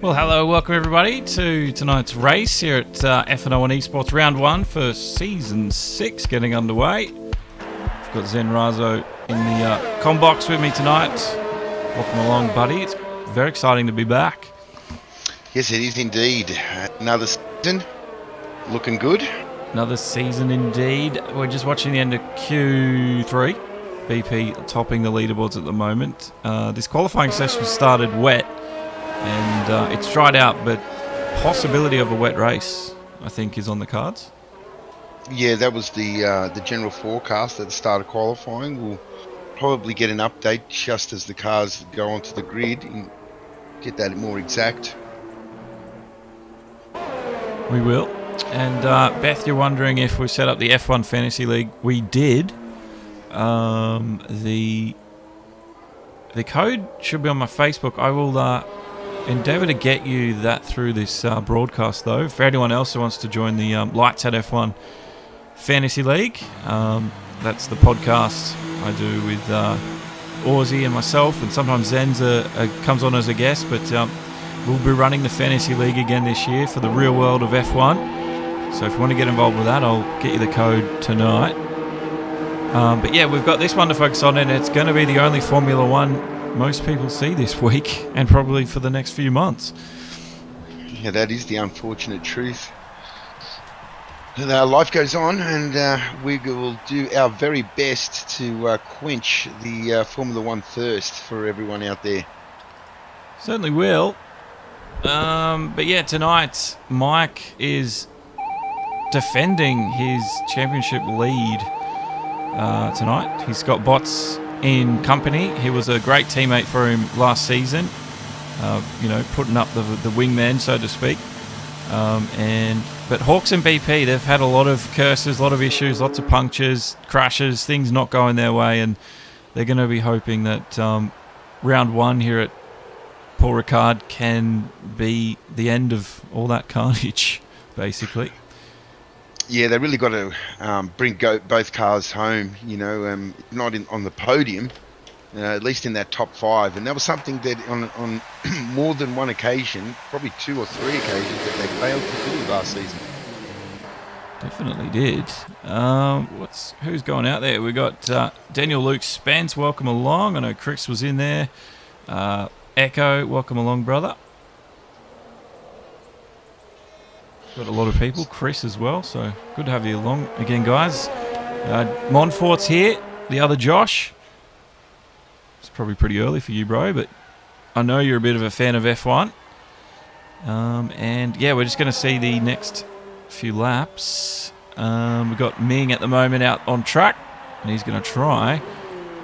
Well, hello, welcome everybody to tonight's race here at FNL1 eSports Round 1 for Season 6 getting underway. I've got Zen Razo in the comm box with me tonight. Welcome along, buddy. It's very exciting to be back. Yes, it is indeed. Another season, looking good. Another season indeed. We're just watching the end of Q3. BP topping the leaderboards at the moment. This qualifying session started wet. And it's dried out, but possibility of a wet race, I think, is on the cards. Yeah, that was the general forecast at the start of qualifying. We'll probably get an update just as the cars go onto the grid and get that more exact. We will. And Beth, you're wondering if we set up the F1 Fantasy League. We did. The code should be on my Facebook. I will endeavour to get you that through this broadcast, though. For anyone else who wants to join the Lights at F1 Fantasy League, that's the podcast I do with Aussie and myself, and sometimes Zen's comes on as a guest, but we'll be running the Fantasy League again this year for the real world of F1. So if you want to get involved with that, I'll get you the code tonight. But yeah, we've got this one to focus on, and it's going to be the only Formula 1 most people see this week, and probably for the next few months. Yeah, that is the unfortunate truth. Life goes on, and we will do our very best to quench the Formula 1 thirst for everyone out there. Certainly will. But yeah, tonight Mike is defending his championship lead tonight. He's got Bots in company. He was a great teammate for him last season, putting up the wingman, so to speak. But Hawks and BP, they've had a lot of curses, a lot of issues, lots of punctures, crashes, things not going their way, and they're going to be hoping that round one here at Paul Ricard can be the end of all that carnage, basically. Yeah, they really got to bring both cars home, not on the podium, at least in that top five. And that was something that on more than one occasion, probably 2 or 3 occasions, that they failed to do last season. Definitely did. Who's going out there? We got Daniel Luke Spence, welcome along. I know Chris was in there. Echo, welcome along, brother. Got a lot of people, Chris as well, so good to have you along again, guys. Montfort's here, the other Josh. It's probably pretty early for you, bro, but I know you're a bit of a fan of F1. And yeah, we're just going to see the next few laps. We've got Ming at the moment out on track, and he's going to try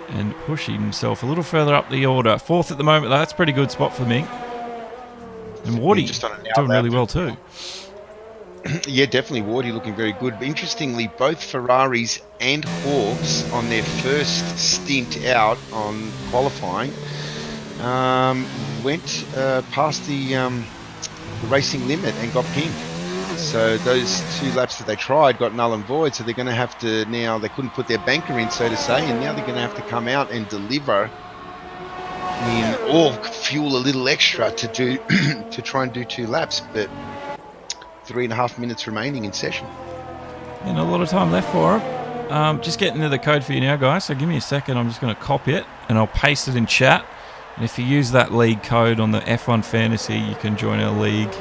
and push himself a little further up the order. 4th at the moment, though. That's a pretty good spot for Ming. And Wardy doing really well too. Yeah, definitely Wardy looking very good. But interestingly, both Ferraris and Hawks on their first stint out on qualifying went past the racing limit and got pinged. So those 2 laps that they tried got null and void. So they're going to have to now, they couldn't put their banker in, so to say, and now they're going to have to come out and deliver or fuel a little extra to do to try and do 2 laps. But 3.5 minutes remaining in session. And a lot of time left for him. Just getting to the code for you now, guys. So give me a second. I'm just going to copy it and I'll paste it in chat. And if you use that league code on the F1 Fantasy, you can join our league.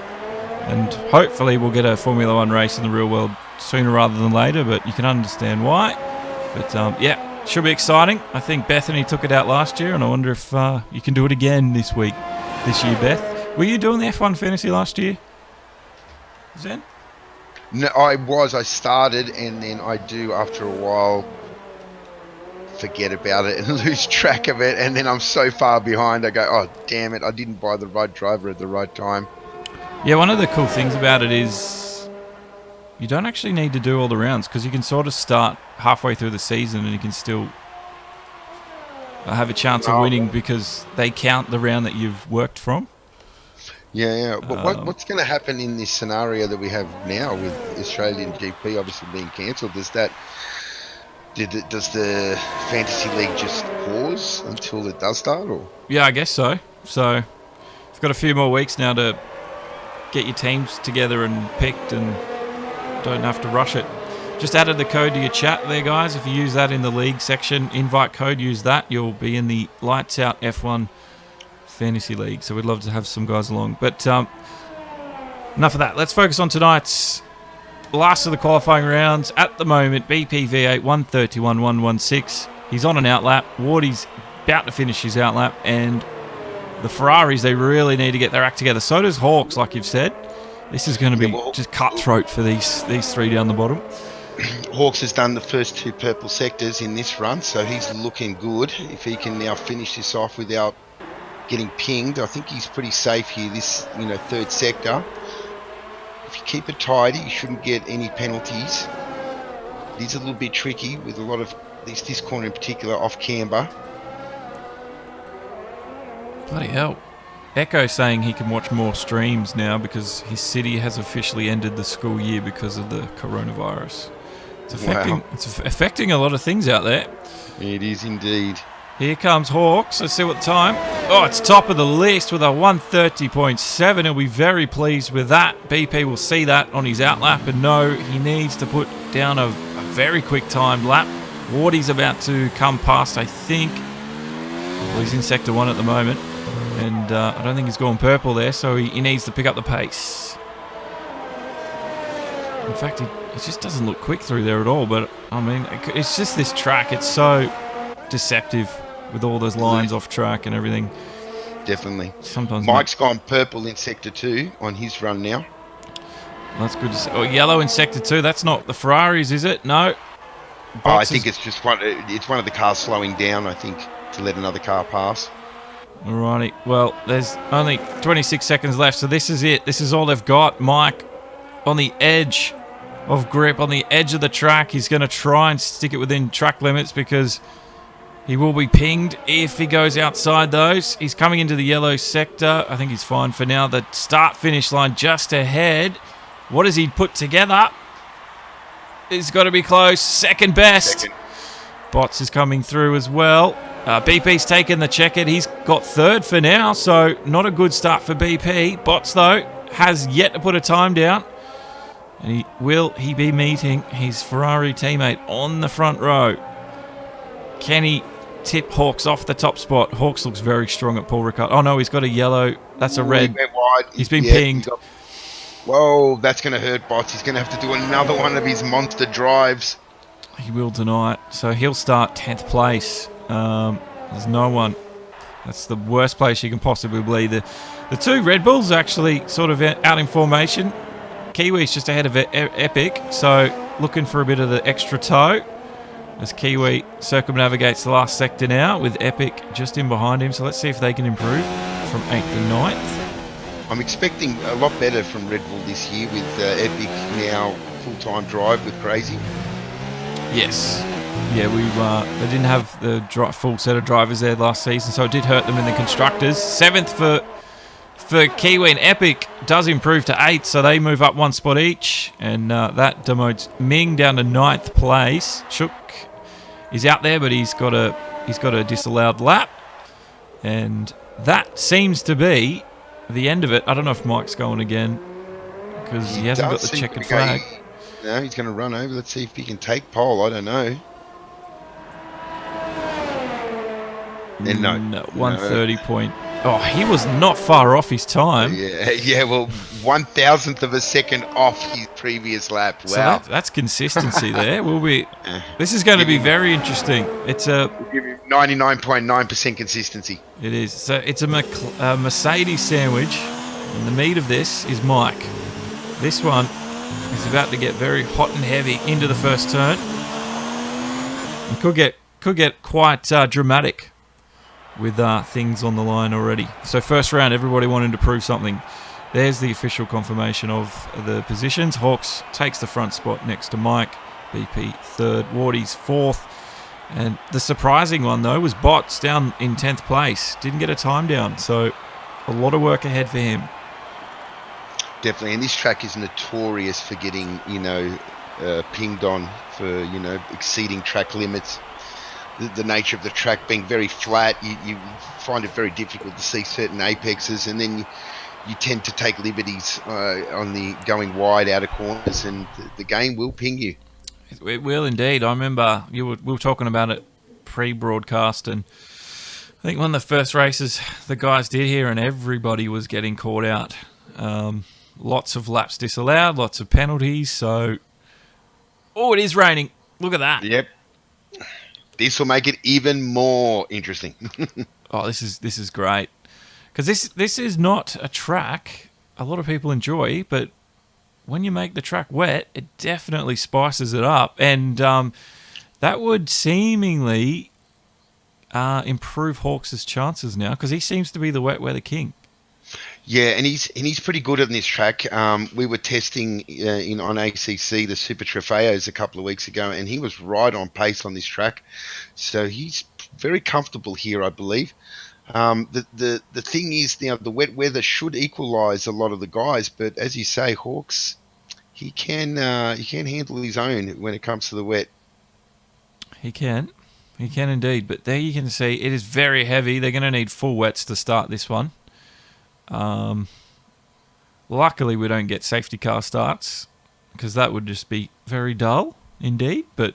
And hopefully we'll get a Formula 1 race in the real world sooner rather than later, but you can understand why. But yeah, should be exciting. I think Bethany took it out last year, and I wonder if you can do it again this year, Beth. Were you doing the F1 Fantasy last year, Zen? No, I started, and then I do after a while forget about it and lose track of it, and then I'm so far behind I go, oh damn it, I didn't buy the right driver at the right time. Yeah, one of the cool things about it is you don't actually need to do all the rounds, because you can sort of start halfway through the season and you can still have a chance of winning because they count the round that you've worked from. Yeah. But what's going to happen in this scenario that we have now with Australian GP obviously being cancelled? Does the Fantasy League just pause until it does start? Or? Yeah, I guess so. So You've got a few more weeks now to get your teams together and picked, and don't have to rush it. Just added the code to your chat there, guys. If you use that in the league section, invite code, use that. You'll be in the Lights Out F1 Fantasy League. So we'd love to have some guys along. But enough of that. Let's focus on tonight's last of the qualifying rounds. At the moment, BP V8 131.116. He's on an outlap. Wardy's about to finish his outlap, and the Ferraris, they really need to get their act together. So does Hawks, like you've said. This is going to be just cutthroat for these three down the bottom. Hawks has done the first 2 purple sectors in this run, so he's looking good. If he can now finish this off without getting pinged, I think he's pretty safe here, this 3rd sector. If you keep it tidy, you shouldn't get any penalties. It is a little bit tricky with a lot of this corner in particular off camber. Bloody hell. Echo saying he can watch more streams now because his city has officially ended the school year because of the coronavirus. It's affecting a lot of things out there. It is indeed. Here comes Hawks. Let's see what time. Oh, it's top of the list with a 130.7. He'll be very pleased with that. BP will see that on his outlap and know he needs to put down a very quick timed lap. Wardy's about to come past, I think. Well, he's in Sector 1 at the moment. And I don't think he's gone purple there, so he needs to pick up the pace. In fact, he just doesn't look quick through there at all. But, I mean, it's just this track. It's so deceptive with all those lines off track and everything. Definitely. Sometimes Mike's gone purple in Sector 2 on his run now. That's good to see. Oh, yellow in Sector 2. That's not the Ferraris, is it? No. I think it's just one of the cars slowing down, I think, to let another car pass. Alrighty. Well, there's only 26 seconds left, so this is it. This is all they've got. Mike on the edge of grip, on the edge of the track. He's going to try and stick it within track limits because he will be pinged if he goes outside those. He's coming into the yellow sector. I think he's fine for now. The start-finish line just ahead. What does he put together? It's got to be close. Second best. Bots is coming through as well. BP's taken the checkered. He's got 3rd for now, so not a good start for BP. Bots, though, has yet to put a time down. And will he be meeting his Ferrari teammate on the front row? Can he tip Hawks off the top spot? Hawks looks very strong at Paul Ricard. Oh, no, he's got a yellow. That's a red. He went wide. He's been pinged. Whoa, that's going to hurt Bots. He's going to have to do another one of his monster drives. He will tonight. So he'll start 10th place. There's no one. That's the worst place you can possibly be. The 2 Red Bulls actually sort of out in formation. Kiwi's just ahead of Epic, so looking for a bit of the extra toe as Kiwi circumnavigates the last sector now with Epic just in behind him. So let's see if they can improve from 8th and 9th. I'm expecting a lot better from Red Bull this year with Epic now full-time drive with Crazy. Yes. Yeah, they didn't have the full set of drivers there last season, so it did hurt them in the constructors. 7th for Kiwi, and Epic does improve to 8th, so they move up 1 spot each, and that demotes Ming down to 9th place. Chook is out there, but he's got a disallowed lap, and that seems to be the end of it. I don't know if Mike's going again because he hasn't got the checkered flag. No, he's going to run over. Let's see if he can take pole. I don't know. And no, 130 point. Oh, he was not far off his time. Yeah. Well, 1,000th of a second off his previous lap. Wow, so that's consistency there. This is going to be very interesting. It's a 99.9% consistency. It is. So it's a Mercedes sandwich, and the meat of this is Mike. This one is about to get very hot and heavy into the first turn. It could get quite dramatic with things on the line already. So first round, everybody wanted to prove something. There's the official confirmation of the positions. Hawks takes the front spot next to Mike. BP 3rd. Wardy's 4th. And the surprising one, though, was Bots down in 10th place. Didn't get a time down. So a lot of work ahead for him. Definitely. And this track is notorious for getting, pinged on for, exceeding track limits. the nature of the track being very flat, you find it very difficult to see certain apexes, and then you tend to take liberties on the going wide out of corners, and the game will ping you. It will indeed. I remember we were talking about it pre-broadcast, and I think one of the first races the guys did here, and everybody was getting caught out. Lots of laps disallowed, lots of penalties. So, it is raining. Look at that. Yep. This will make it even more interesting. This is great, because this is not a track a lot of people enjoy, but when you make the track wet, it definitely spices it up, and that would seemingly improve Hawks' chances now, because he seems to be the wet weather king. Yeah, and he's pretty good on this track. We were testing on ACC the Super Trofeos a couple of weeks ago, and he was right on pace on this track. So he's very comfortable here, I believe. The thing is, now the wet weather should equalise a lot of the guys, but as you say, Hawks, he can handle his own when it comes to the wet. He can indeed. But there you can see it is very heavy. They're going to need full wets to start this one. Luckily, we don't get safety car starts, because that would just be very dull indeed. But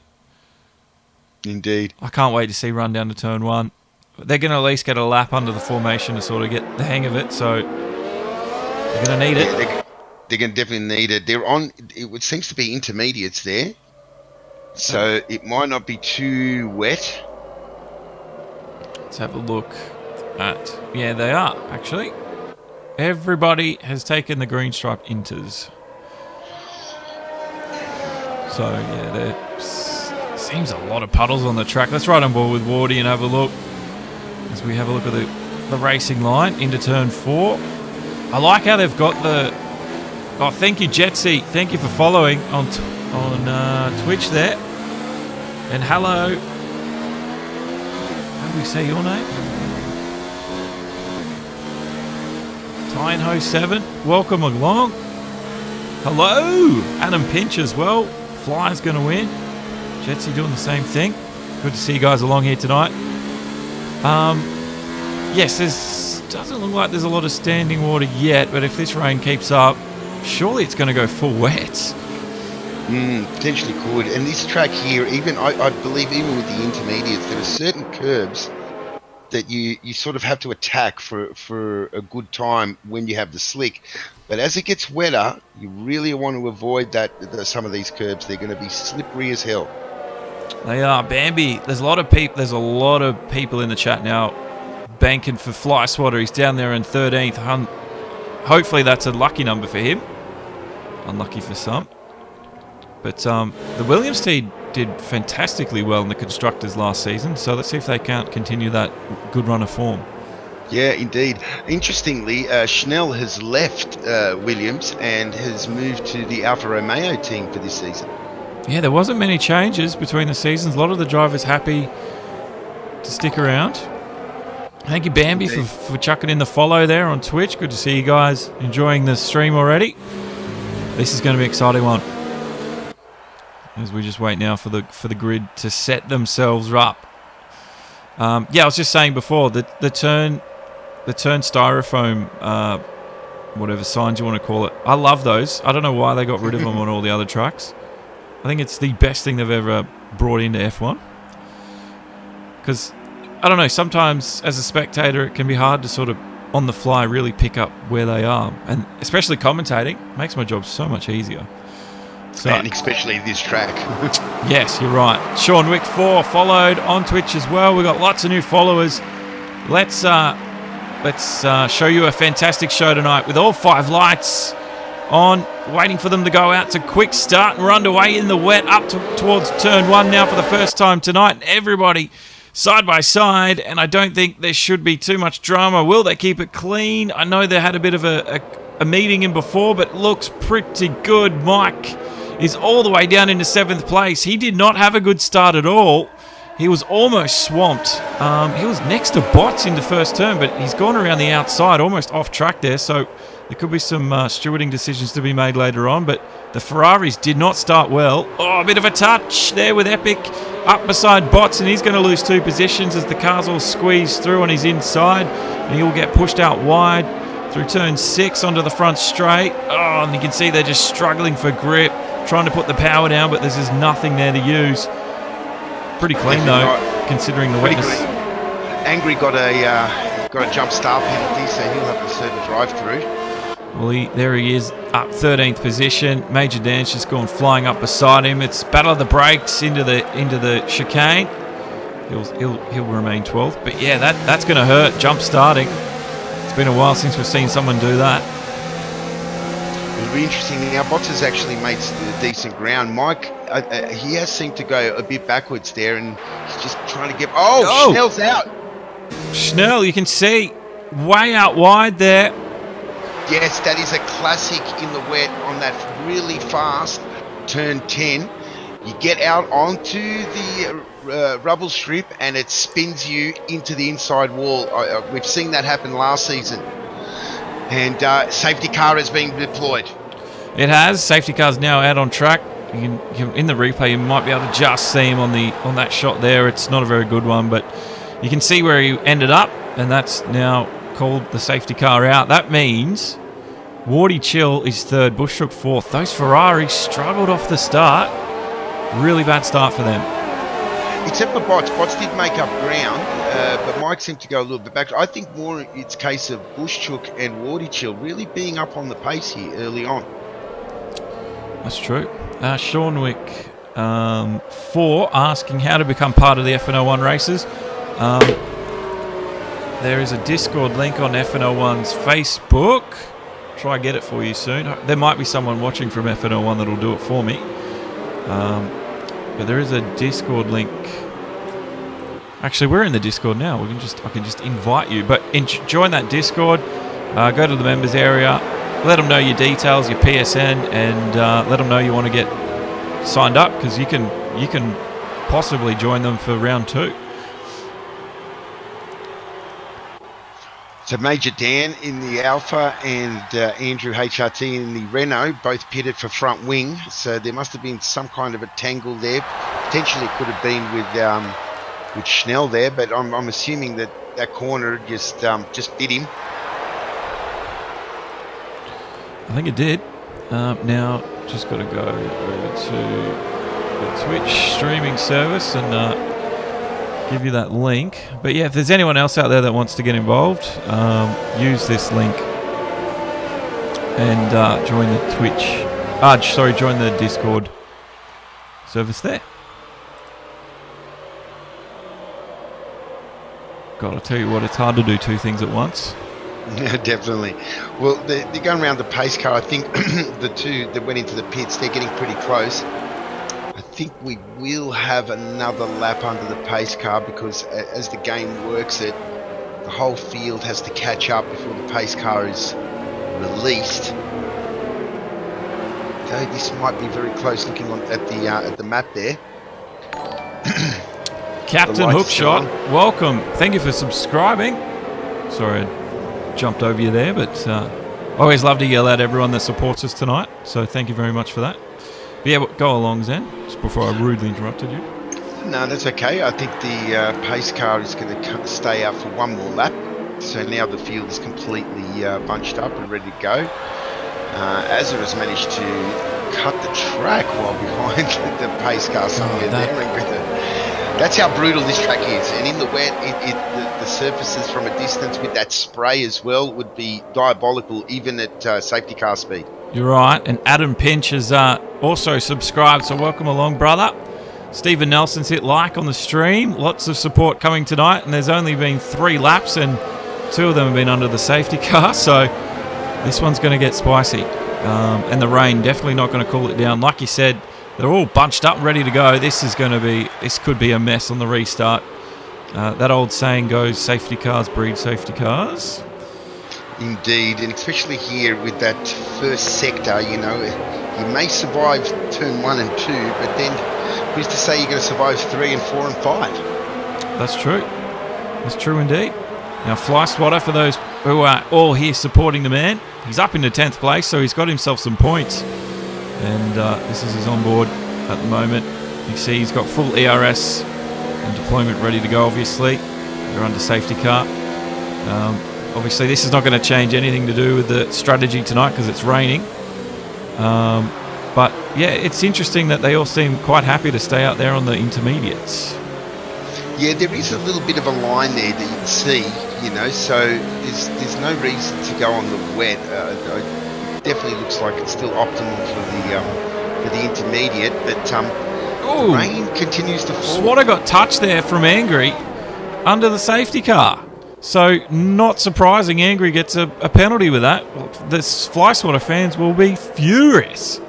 indeed, I can't wait to see run down to turn one. They're going to at least get a lap under the formation to sort of get the hang of it. So they're going to need it. They're going to definitely need it. They're on. It seems to be intermediates there, so it might not be too wet. Let's have a look at. Yeah, they are actually. Everybody has taken the green stripe inters. So, yeah, there seems a lot of puddles on the track. Let's ride on board with Wardy and have a look as we have a look at the racing line into turn 4. I like how they've got the... Oh, thank you, Jetsy. Thank you for following on Twitch there. And hello. How do we say your name? Tyneho7, welcome along. Hello, Adam Pinch as well. Fly's going to win. Jetsy doing the same thing. Good to see you guys along here tonight. Yes, doesn't look like there's a lot of standing water yet, but if this rain keeps up, surely it's going to go full wet. Potentially could. And this track here, even I believe even with the intermediates, there are certain curbs that you sort of have to attack for a good time when you have the slick. But as it gets wetter, you really want to avoid some of these curbs. They're going to be slippery as hell. They are. Bambi, there's a lot of people in the chat now banking for Fly Swatter. He's down there in 13th. Hopefully that's a lucky number for him. Unlucky for some. But the Williams team did fantastically well in the Constructors last season, so let's see if they can't continue that good run of form. Yeah, indeed. Interestingly, Schnell has left Williams and has moved to the Alfa Romeo team for this season. Yeah, there wasn't many changes between the seasons. A lot of the drivers happy to stick around. Thank you, Bambi, for chucking in the follow there on Twitch. Good to see you guys enjoying the stream already. This is going to be an exciting one, as we just wait now for the grid to set themselves up. I was just saying before that the turn styrofoam, whatever signs you want to call it, I love those. I don't know why they got rid of them on all the other tracks. I think it's the best thing they've ever brought into F1. Because, I don't know, sometimes as a spectator it can be hard to sort of on the fly really pick up where they are. And especially commentating makes my job so much easier. So, and especially this track. Yes, you're right. Sean Wick 4 followed on Twitch as well. We've got lots of new followers. Let's show you a fantastic show tonight with all 5 lights on, waiting for them to go out to quick start, and we're underway in the wet up towards turn 1 now for the first time tonight. And everybody side by side, and I don't think there should be too much drama. Will they keep it clean? I know they had a bit of a meeting in before, but it looks pretty good. Mike is all the way down into 7th place. He did not have a good start at all. He was almost swamped. He was next to Botts in the first turn, but he's gone around the outside, almost off track there, so there could be some stewarding decisions to be made later on, but the Ferraris did not start well. Oh, a bit of a touch there with Epic, up beside Bots, and he's going to lose 2 positions as the cars all squeeze through on his inside, and he'll get pushed out wide through turn 6 onto the front straight. Oh, and you can see they're just struggling for grip, trying to put the power down, but there's just nothing there to use. Pretty clean though, considering the wetness. Angry got a jump start penalty, so he'll have to serve a drive through. Well, there he is, up 13th position. Major Dan's just gone flying up beside him. It's battle of the brakes into the chicane. He'll remain 12th, but yeah, that's going to hurt. Jump starting. It's been a while since we've seen someone do that. It'll be interesting. Now, Bots has actually made decent ground. Mike, he has seemed to go a bit backwards there, and he's just trying to get. Oh, Schnell's out. Schnell, you can see way out wide there. Yes, that is a classic in the wet on that really fast turn 10. You get out onto the rubble strip and it spins you into the inside wall. We've seen that happen last season. And safety car has been deployed. It has. Safety car's now out on track. You can, in the replay, you might be able to just see him on that shot there. It's not a very good one, but you can see where he ended up, and that's now called the safety car out. That means Wardy Chill is 3rd, Bushhook 4th. Those Ferraris struggled off the start. Really bad start for them. Except for Bots. Bots did make up ground, but Mike seemed to go a little bit back. I think more it's a case of Bushhook and Wardy Chill really being up on the pace here early on. That's true. Sean Wick 4 asking how to become part of the FNL1 races. There is a Discord link on FNL1's Facebook. Try get it for you soon. There might be someone watching from FNL1 that'll do it for me. But there is a Discord link. Actually, we're in the Discord now. I can just invite you. But join that Discord. Go to the members area. Let them know your details, your PSN, and let them know you want to get signed up, because you can possibly join them for round 2. So Major Dan in the Alpha and Andrew HRT in the Renault, both pitted for front wing. So there must have been some kind of a tangle there. Potentially it could have been with Schnell there, but I'm assuming that corner just bit him. I think it did. Now just got to go over to the Twitch streaming service and give you that link. But yeah, if there's anyone else out there that wants to get involved, use this link and join the Twitch. Join the Discord service there. God, I tell you what, it's hard to do 2 things at once. Yeah, definitely. Well, they're going around the pace car. I think the 2 that went into the pits, they're getting pretty close. I think we will have another lap under the pace car, because as the game works it, the whole field has to catch up before the pace car is released. So this might be very close looking at the map there. Captain Hookshot, welcome. Thank you for subscribing. Sorry, I jumped over you there, but always love to yell at everyone that supports us tonight. So thank you very much for that. But yeah, go along, Zen, just before I rudely interrupted you. No, that's okay. I think the pace car is going to stay out for one more lap. So now the field is completely bunched up and ready to go. Azza has managed to cut the track while behind the pace car somewhere there. That's how brutal this track is. And in the wet, the surfaces from a distance with that spray as well would be diabolical, even at safety car speed. You're right. And Adam Pinch has also subscribed, so welcome along, brother. Stephen Nelson's hit like on the stream. Lots of support coming tonight, and there's only been 3 laps, and 2 of them have been under the safety car, so this one's going to get spicy. And the rain definitely not going to cool it down. Like you said, they're all bunched up, ready to go. This could be a mess on the restart. That old saying goes, safety cars breed safety cars. Indeed, and especially here with that first sector, you may survive turn 1 and 2, but then who's to say you're going to survive 3 and 4 and 5? That's true. That's true indeed. Now, Fly Swatter, for those who are all here supporting the man, he's up into 10th place, so he's got himself some points. And this is his onboard at the moment. You see he's got full ERS and deployment ready to go, obviously. They're under safety car. Obviously, this is not going to change anything to do with the strategy tonight because it's raining. But, yeah, it's interesting that they all seem quite happy to stay out there on the intermediates. Yeah, there is a little bit of a line there that you can see, so there's no reason to go on the wet. It definitely looks like it's still optimal for the intermediate, but the rain continues to fall. Swatter got touched there from Angry under the safety car. So, not surprising, Angry gets a penalty with that. The Fly Swatter fans will be furious.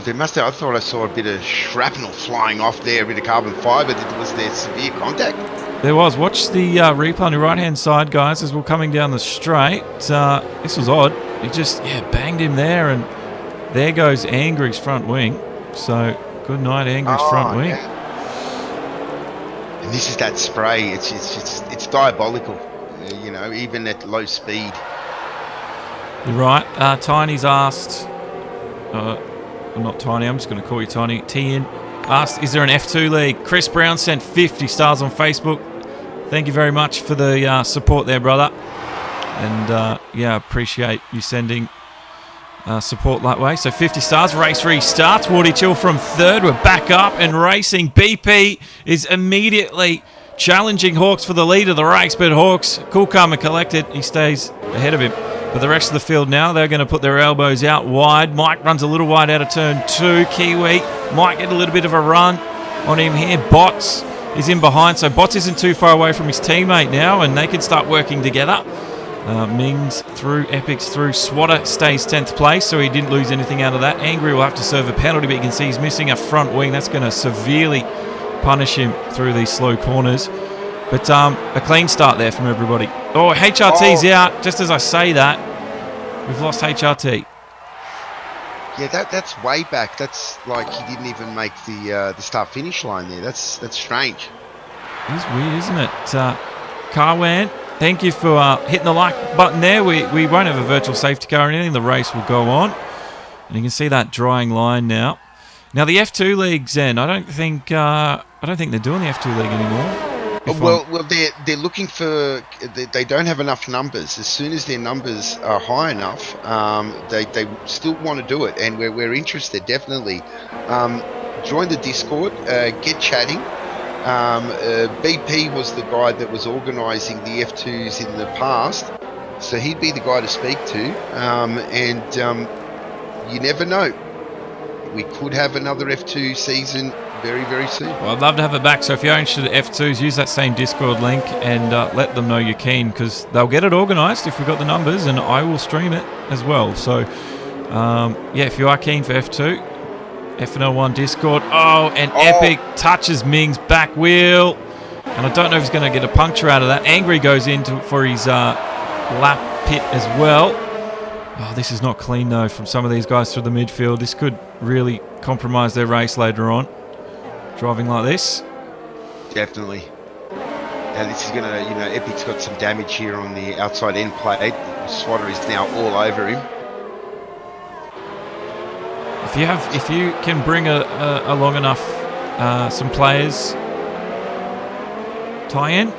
There must have, I thought I saw a bit of shrapnel flying off there, a bit of carbon fibre. Was there severe contact? There was. Watch the replay on the right-hand side, guys, as we're coming down the straight. This was odd. He just, banged him there, and there goes Angry's front wing. So, good night, Angry's front wing. Yeah. And this is that spray. It's diabolical, even at low speed. You're right. Tiny's asked... not Tiny, I'm just going to call you Tiny. Tian asked, is there an F2 league? Chris Brown sent 50 stars on Facebook. Thank you very much for the support there, brother. And, appreciate you sending support that way. So 50 stars, race restarts. Wardy Chill from third. We're back up and racing. BP is immediately challenging Hawks for the lead of the race, but Hawks, cool, calm and collected. He stays ahead of him. But the rest of the field now, they're going to put their elbows out wide. Mike runs a little wide out of turn 2. Kiwi might get a little bit of a run on him here. Bots is in behind, so Bots isn't too far away from his teammate now, and they can start working together. Mings through, Epics through. Swatter stays 10th place, so he didn't lose anything out of that. Angry will have to serve a penalty, but you can see he's missing a front wing. That's going to severely punish him through these slow corners. But a clean start there from everybody. Oh, HRT's out. Just as I say that, we've lost HRT. Yeah, that's way back. That's like he didn't even make the start-finish line there. That's strange. It's weird, isn't it? Carwan, thank you for hitting the like button there. We won't have a virtual safety car or anything. The race will go on. And you can see that drying line now. Now, the F2 League, Zen, I don't think they're doing the F2 League anymore. Well, they're looking for. They don't have enough numbers. As soon as their numbers are high enough, they still want to do it, and we're interested. Definitely, join the Discord, get chatting. BP was the guy that was organising the F2s in the past, so he'd be the guy to speak to. And you never know, we could have another F2 season very, very soon. Well, I'd love to have it back. So if you're interested in F2s, use that same Discord link and let them know you're keen, because they'll get it organised if we've got the numbers, and I will stream it as well. So, if you are keen for F2, FNL1 Discord. Oh, and Epic touches Ming's back wheel. And I don't know if he's going to get a puncture out of that. Angry goes in for his lap pit as well. Oh, this is not clean, though, from some of these guys through the midfield. This could really compromise their race later on. Driving like this. Definitely. Now this is going to, Epic's got some damage here on the outside end plate. Swatter is now all over him. If you can bring along enough some players, tie-in,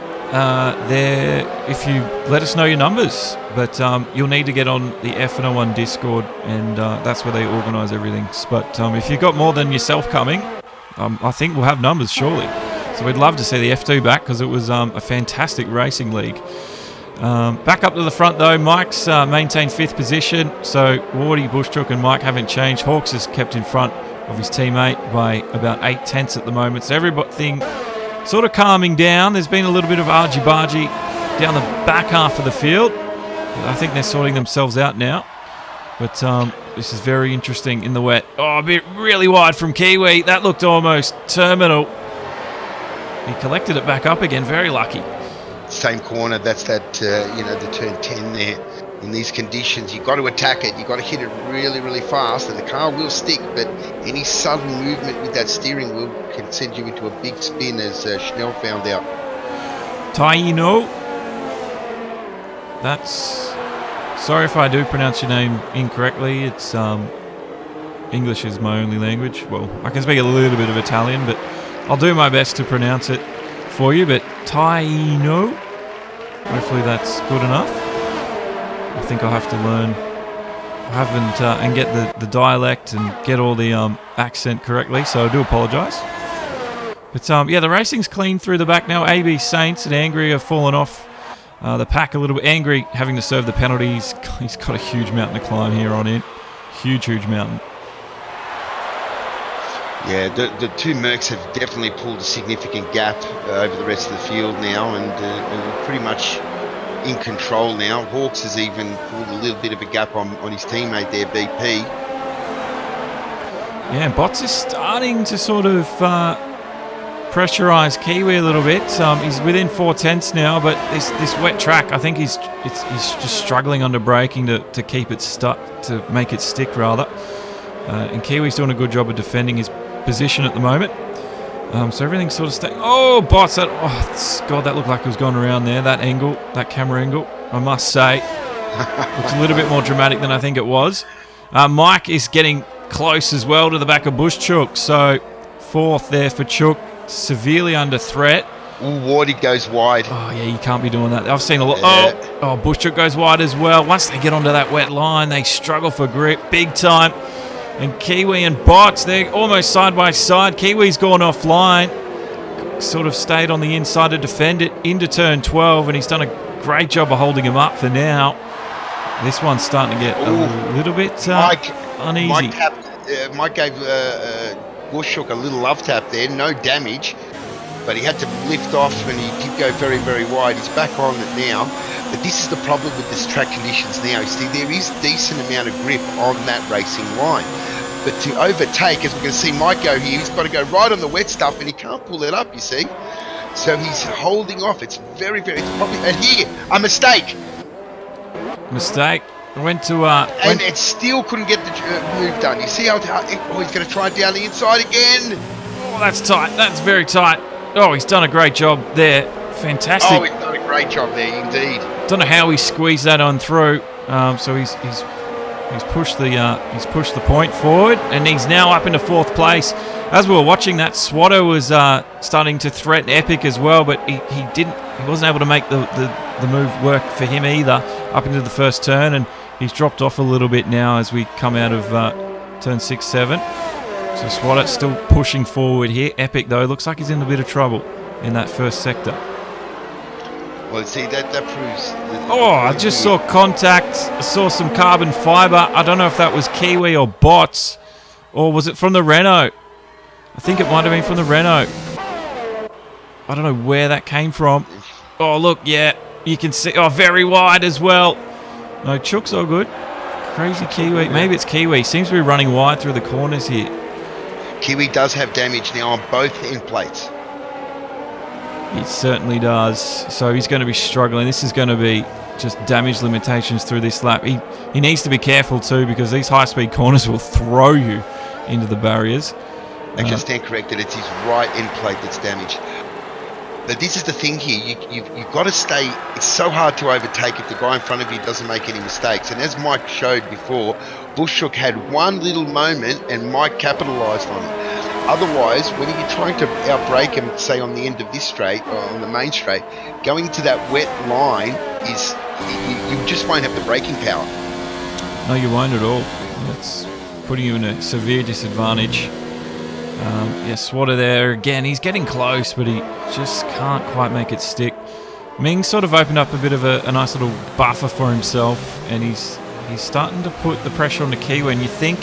if you let us know your numbers, but you'll need to get on the FNL1 Discord, and that's where they organise everything. But if you've got more than yourself coming, I think we'll have numbers, surely. So we'd love to see the F2 back, because it was a fantastic racing league. Back up to the front, though. Mike's maintained 5th position. So Wardy, Bushchook and Mike haven't changed. Hawks is kept in front of his teammate by about 8/10 at the moment. So everything sort of calming down. There's been a little bit of argy-bargy down the back half of the field. I think they're sorting themselves out now. But this is very interesting in the wet. Oh, a bit really wide from Kiwi. That looked almost terminal. He collected it back up again. Very lucky. Same corner. That's that, the turn 10 there. In these conditions, you've got to attack it. You've got to hit it really, really fast. And the car will stick, but any sudden movement with that steering wheel can send you into a big spin, as Schnell found out. Taino. That's... Sorry if I do pronounce your name incorrectly. It's English is my only language. Well, I can speak a little bit of Italian, but I'll do my best to pronounce it for you. But Taino, hopefully that's good enough. I think I'll have to learn. I haven't and get the dialect and get all the accent correctly, so I do apologise. But yeah, the racing's clean through the back now. AB Saints and Angry have fallen off the pack a little bit. Angry having to serve the penalties. He's got a huge mountain to climb here on in. Huge mountain. Yeah, the two Mercs have definitely pulled a significant gap over the rest of the field now, and are pretty much in control now. Hawks has even pulled a little bit of a gap on his teammate there, BP. Yeah, Bots is starting to sort of pressurise Kiwi a little bit. He's within 4/10 now, but this wet track, I think he's just struggling under braking to keep it stuck, to make it stick rather. And Kiwi's doing a good job of defending his position at the moment. So everything's sort of staying. Oh, Bots! God, that looked like it was going around there. That angle, that camera angle, I must say, looks a little bit more dramatic than I think it was. Mike is getting close as well to the back of Bushchuk. So fourth there for Chuk, severely under threat. Ooh, Wardy goes wide. Oh yeah, you can't be doing that. I've seen a lot. Yeah. Oh, Bushchuk goes wide as well. Once they get onto that wet line, they struggle for grip big time. And Kiwi and Bots, they're almost side by side. Kiwi's gone offline, sort of stayed on the inside to defend it into turn 12, and he's done a great job of holding him up for now. This one's starting to get a little bit uneasy. Mike gave Bushchuk a little love tap there, no damage, but he had to lift off and he did go very, very wide. He's back on it now, but this is the problem with this track conditions now. You see, there is decent amount of grip on that racing line, but to overtake, as we're going to see Mike go here, he's got to go right on the wet stuff and he can't pull it up, you see. So he's holding off. It's very, it's probably, and here, a mistake. Went to and it still couldn't get the move done. You see how he's going to try it down the inside again. Oh, that's tight. That's very tight. Oh, he's done a great job there. Fantastic. Oh, he's done a great job there, indeed. Don't know how he squeezed that on through. So he's pushed the point forward, and he's now up into fourth place. As we were watching that, Swatter was starting to threaten Epic as well, but he wasn't able to make the move work for him either up into the first turn, and he's dropped off a little bit now as we come out of turn 6-7. So Swatter still pushing forward here. Epic though looks like he's in a bit of trouble in that first sector. Well, see, that proves... I just saw contact. I saw some carbon fibre. I don't know if that was Kiwi or Bots, or was it from the Renault? I think it might have been from the Renault. I don't know where that came from. Oh, look, yeah, you can see. Oh, very wide as well. No, Chuk's all good. Crazy Kiwi. Maybe it's Kiwi. Seems to be running wide through the corners here. Kiwi does have damage now on both end plates. It certainly does. So he's going to be struggling. This is going to be just damage limitations through this lap. He needs to be careful too, because these high-speed corners will throw you into the barriers. Actually, stand corrected. It's his right end plate that's damaged. But this is the thing here. You've got to stay. It's so hard to overtake if the guy in front of you doesn't make any mistakes. And as Mike showed before, Bushchuk had one little moment and Mike capitalised on it. Otherwise, when you're trying to outbrake him, say on the end of this straight, or on the main straight, going to that wet line is, you just won't have the braking power. No, you won't at all. It's putting you in a severe disadvantage. Swatter there again. He's getting close, but he just can't quite make it stick. Ming sort of opened up a bit of a nice little buffer for himself, and he's starting to put the pressure on the Kiwi. And you think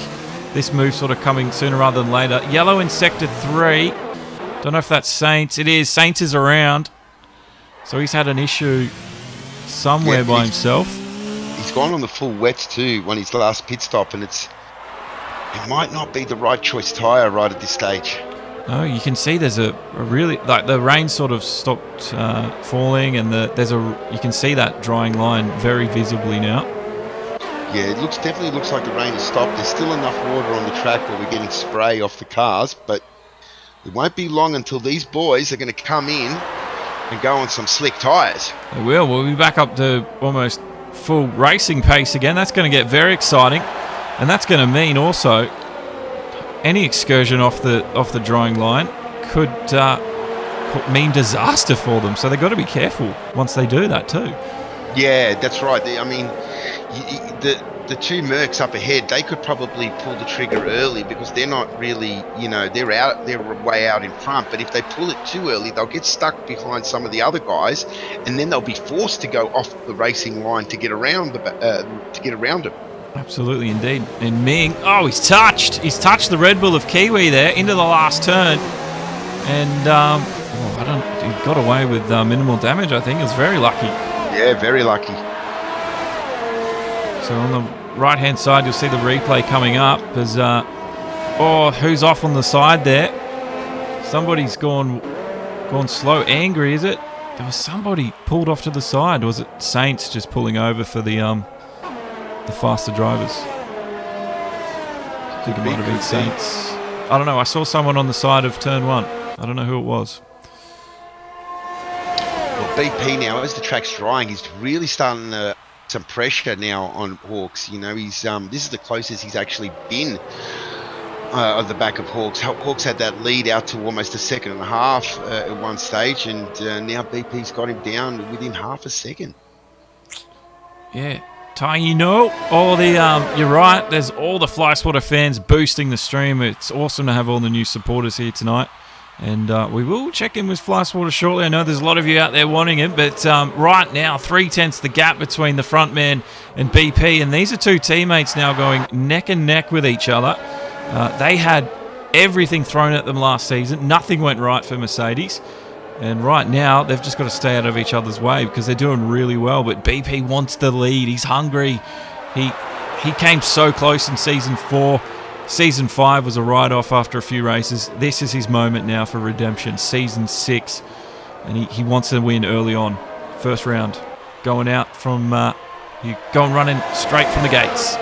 this move sort of coming sooner rather than later. Yellow in sector 3. Don't know if that's Saints. It is. Saints is around. So he's had an issue somewhere by himself. He's gone on the full wets too on his last pit stop, and it might not be the right choice tyre right at this stage. No, you can see there's a really, like, the rain sort of stopped falling, and you can see that drying line very visibly now. Yeah, it definitely looks like the rain has stopped. There's still enough water on the track where we're getting spray off the cars, but it won't be long until these boys are going to come in and go on some slick tyres. They will. We'll be back up to almost full racing pace again. That's going to get very exciting, and that's going to mean also any excursion off the drawing line could mean disaster for them. So they've got to be careful once they do that too. Yeah, that's right. I mean, the two Mercs up ahead, they could probably pull the trigger early because they're not really, they're way out in front. But if they pull it too early, they'll get stuck behind some of the other guys, and then they'll be forced to go off the racing line to get around them. Absolutely, indeed. And Ming, he's touched the Red Bull of Kiwi there into the last turn, and he got away with minimal damage. I think it was very lucky. Yeah, very lucky. So on the right-hand side, you'll see the replay coming up. As who's off on the side there? Somebody's gone slow. Angry, is it? There was somebody pulled off to the side. Or was it Saints just pulling over for the faster drivers? I think it might have been Saints. I don't know. I saw someone on the side of turn 1. I don't know who it was. Well, BP now, as the track's drying, he's really starting some pressure now on Hawks. He's this is the closest he's actually been on the back of Hawks. Hawks had that lead out to almost a second and a half at one stage, and now BP's got him down within half a second. Yeah. Ty, you're right. There's all the Fly Swatter fans boosting the stream. It's awesome to have all the new supporters here tonight. And we will check in with Fly Swatter shortly. I know there's a lot of you out there wanting it, but right now, 3/10 the gap between the front man and BP. And these are two teammates now going neck and neck with each other. They had everything thrown at them last season. Nothing went right for Mercedes. And right now, they've just got to stay out of each other's way because they're doing really well. But BP wants the lead. He's hungry. He came so close in Season 4. Season 5 was a write-off after a few races. This is his moment now for redemption. Season 6. And he wants to win early on. First round. Going out from... running straight from the gates.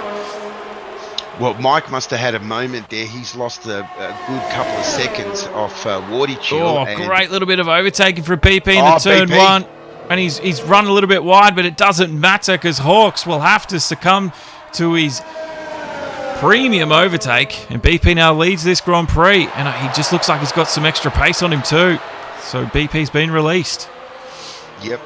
Well, Mike must have had a moment there. He's lost a good couple of seconds off Wardy Chill. Oh, great little bit of overtaking for BP in the turn BP. 1. And he's run a little bit wide, but it doesn't matter because Hawks will have to succumb to his premium overtake. And BP now leads this Grand Prix. And he just looks like he's got some extra pace on him too. So BP's been released. Yep.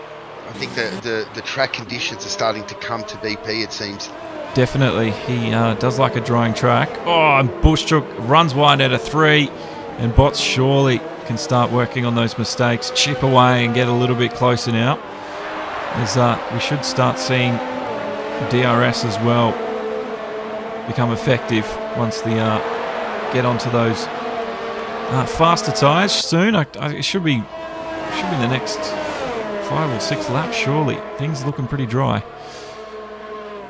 I think the track conditions are starting to come to BP, it seems. Definitely. He does like a drying track. And Bushchook runs wide out of 3. And Bots surely can start working on those mistakes, chip away and get a little bit closer now. As we should start seeing DRS as well become effective once they get onto those faster tyres soon. It should be the next 5 or 6 laps, surely. Things are looking pretty dry.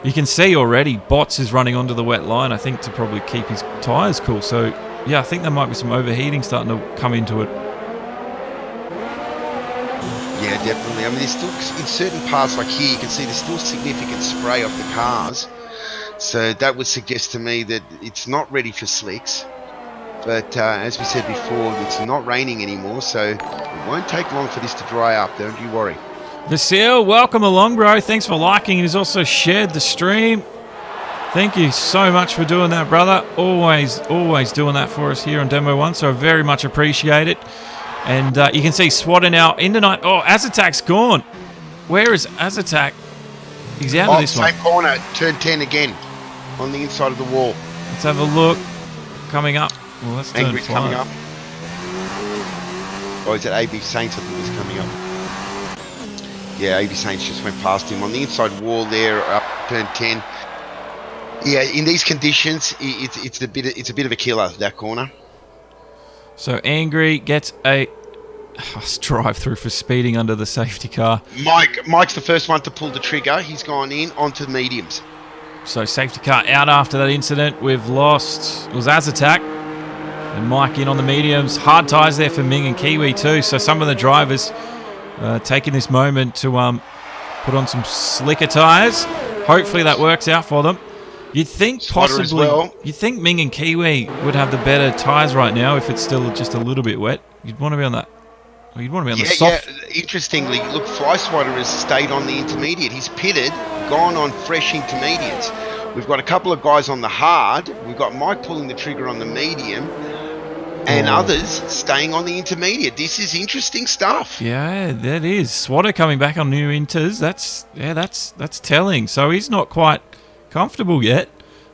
You can see already Bots is running onto the wet line, I think, to probably keep his tyres cool. So, yeah, I think there might be some overheating starting to come into it. Yeah, definitely. I mean, there's still, in certain parts like here, you can see there's still significant spray off the cars. So that would suggest to me that it's not ready for slicks. But as we said before, it's not raining anymore, so it won't take long for this to dry up. Don't you worry. Vasile, welcome along, bro. Thanks for liking. He's also shared the stream. Thank you so much for doing that, brother. Always doing that for us here on Demo 1, so I very much appreciate it. And you can see Swatter now in tonight. Oh, Azatak's gone. Where is Azatak? He's out of this one. Same corner, turn 10 again, on the inside of the wall. Let's have a look. Coming up. Well, that's turn 5. Coming up. Or is it AB Saints I think is coming up? Yeah, AB Saints just went past him on the inside wall there, up turn 10. Yeah, in these conditions, it's a bit of a killer, that corner. So Angry gets a drive through for speeding under the safety car. Mike's the first one to pull the trigger. He's gone in onto the mediums. So safety car out after that incident. We've lost, it was Azatak and Mike in on the mediums. Hard tyres there for Ming and Kiwi too. So some of the drivers taking this moment to put on some slicker tyres. Hopefully that works out for them. You'd think possibly, you'd think Ming and Kiwi would have the better tyres right now if it's still just a little bit wet. You'd want to be on that. Well, you'd want to be on the soft. Yeah, interestingly, look, Fly Swatter has stayed on the intermediate. He's pitted, gone on fresh intermediates. We've got a couple of guys on the hard. We've got Mike pulling the trigger on the medium, and others staying on the intermediate. This is interesting stuff. Yeah, that is. Swatter coming back on new inters. That's telling. So he's not quite comfortable yet.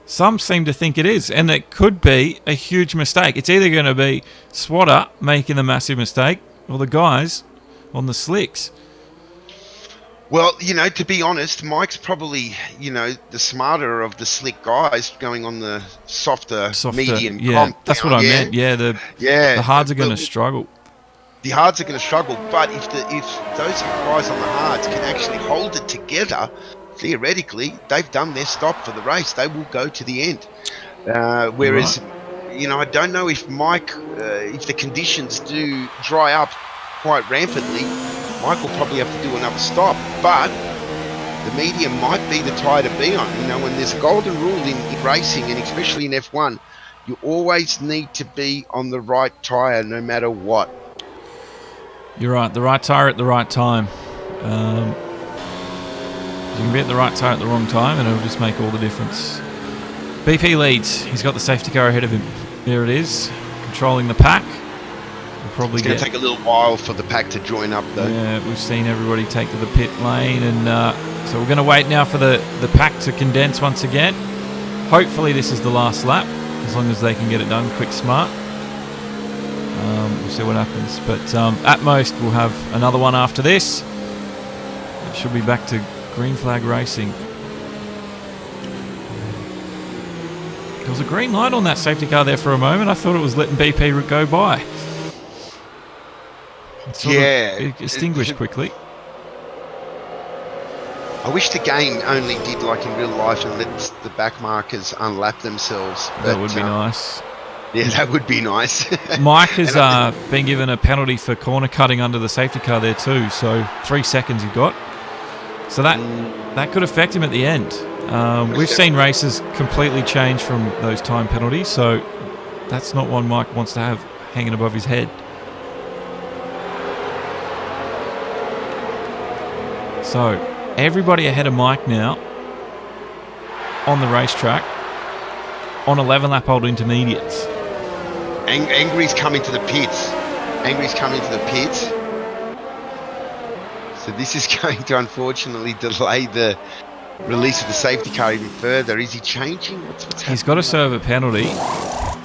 Some seem to think it is, and it could be a huge mistake. It's either going to be Swatter making the massive mistake or the guys on the slicks. Well, to be honest, Mike's probably, the smarter of the slick guys going on the softer medium comp. That's what I meant. Yeah, the hards are going to struggle. The hards are going to struggle, but if those guys on the hards can actually hold it together, theoretically, they've done their stop for the race. They will go to the end. Whereas, I don't know if Mike, if the conditions do dry up quite rampantly, Mike will probably have to do another stop, but the medium might be the tyre to be on. When there's a golden rule in racing, and especially in F1, you always need to be on the right tyre no matter what. You're right, the right tyre at the right time. You can be at the right tyre at the wrong time and it'll just make all the difference. BP leads. He's got the safety car ahead of him. There it is, controlling the pack. It's going to take a little while for the pack to join up, though. Yeah, we've seen everybody take to the pit lane, and so we're going to wait now for the pack to condense once again. Hopefully this is the last lap, as long as they can get it done quick, smart. We'll see what happens. But at most, we'll have another one after this. It should be back to green flag racing. There was a green light on that safety car there for a moment. I thought it was letting BP go by. It extinguished quickly. I wish the game only did like in real life and let the back markers unlap themselves. That would be nice. Yeah, that would be nice. Mike has been given a penalty for corner cutting under the safety car there too. So 3 seconds he got. So that could affect him at the end. We've seen races completely change from those time penalties. So that's not one Mike wants to have hanging above his head. So, everybody ahead of Mike now on the racetrack on 11 lap old intermediates. Angry's coming to the pits. So this is going to unfortunately delay the release of the safety car even further. Is he changing? What's happening? He's got to serve a penalty.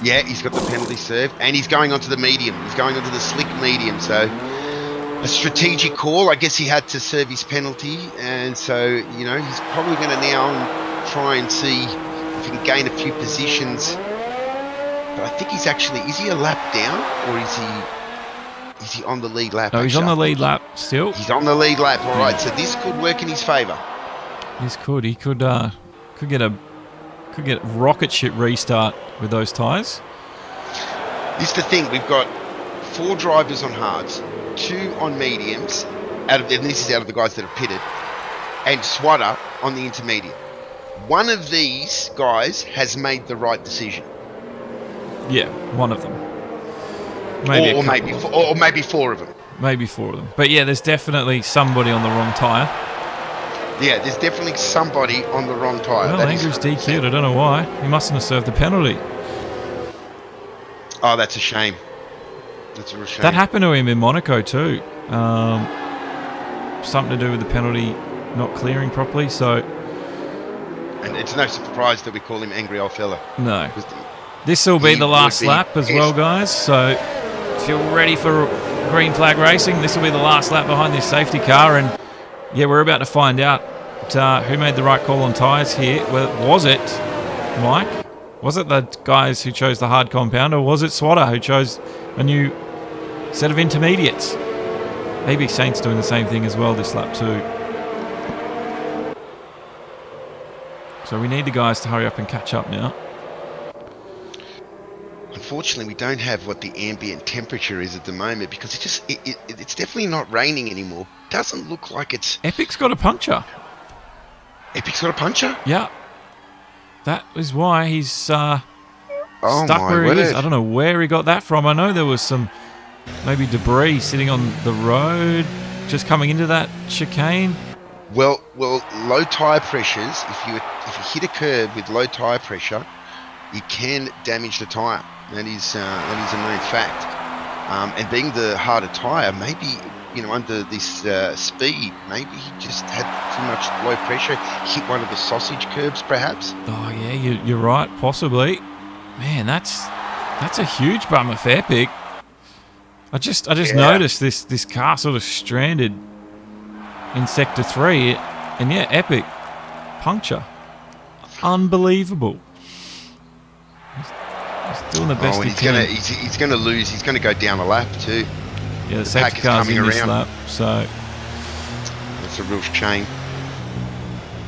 Yeah, he's got the penalty served. And he's going onto the medium. He's going onto the slick medium. So a strategic call. I guess he had to serve his penalty, and so he's probably going to now try and see if he can gain a few positions. But I think he's is he a lap down, or is he on the lead lap? No, he's on the lead lap still. He's on the lead lap. All right, so this could work in his favour. This could. He could get a rocket ship restart with those tyres. This is the thing. We've got 4 drivers on hards, 2 on mediums, and this is out of the guys that have pitted, and Swatter on the intermediate. One of these guys has made the right decision. Yeah, one of them. Or maybe 4 of them. Maybe 4 of them. But yeah, there's definitely somebody on the wrong tyre. Yeah, there's definitely somebody on the wrong tyre. Well, Andrew's DQ'd. I don't know why. He mustn't have served the penalty. Oh, that's a shame. That's a real shame. That happened to him in Monaco too. Something to do with the penalty not clearing properly. So, and it's no surprise that we call him angry old fella. No. This will be the last lap as well, guys. So, if you're ready for green flag racing, this will be the last lap behind this safety car. And yeah, we're about to find out who made the right call on tyres here. Well, was it Mike? Was it the guys who chose the hard compound, or was it Swatter who chose a new set of intermediates? Maybe Saint's doing the same thing as well this lap too. So we need the guys to hurry up and catch up now. Unfortunately, we don't have what the ambient temperature is at the moment, because it's definitely not raining anymore. Doesn't look like it's... Epic's got a puncture. Epic's got a puncture? Yeah. That is why he's stuck where he is. I don't know where he got that from. I know there was some maybe debris sitting on the road just coming into that chicane. Well, low tyre pressures, if you if you hit a curb with low tyre pressure, it can damage the tyre. That is a known fact. And being the harder tyre, maybe, under this speed, maybe he just had too much low pressure, hit one of the sausage curbs, perhaps. Oh yeah, you're right, possibly. Man, that's a huge bummer for Epic. I just noticed this car sort of stranded in Sector 3, and yeah, Epic puncture. Unbelievable. He's doing the best he can. He's gonna lose. He's gonna go down a lap too. Yeah, the safety car's in this lap, so that's a real shame.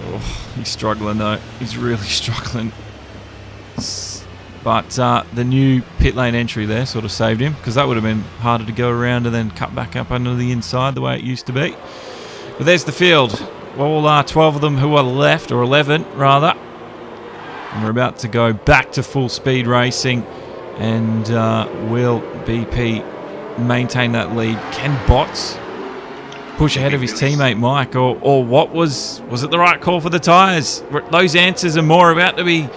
Oh, he's struggling though. He's really struggling. But the new pit lane entry there sort of saved him, because that would have been harder to go around and then cut back up under the inside the way it used to be. But there's the field. All 12 of them who are left, or 11 rather. And we're about to go back to full speed racing. And will BP maintain that lead? Can Bots push ahead of his teammate Mike? Or what was it the right call for the tyres? Those answers are more about to be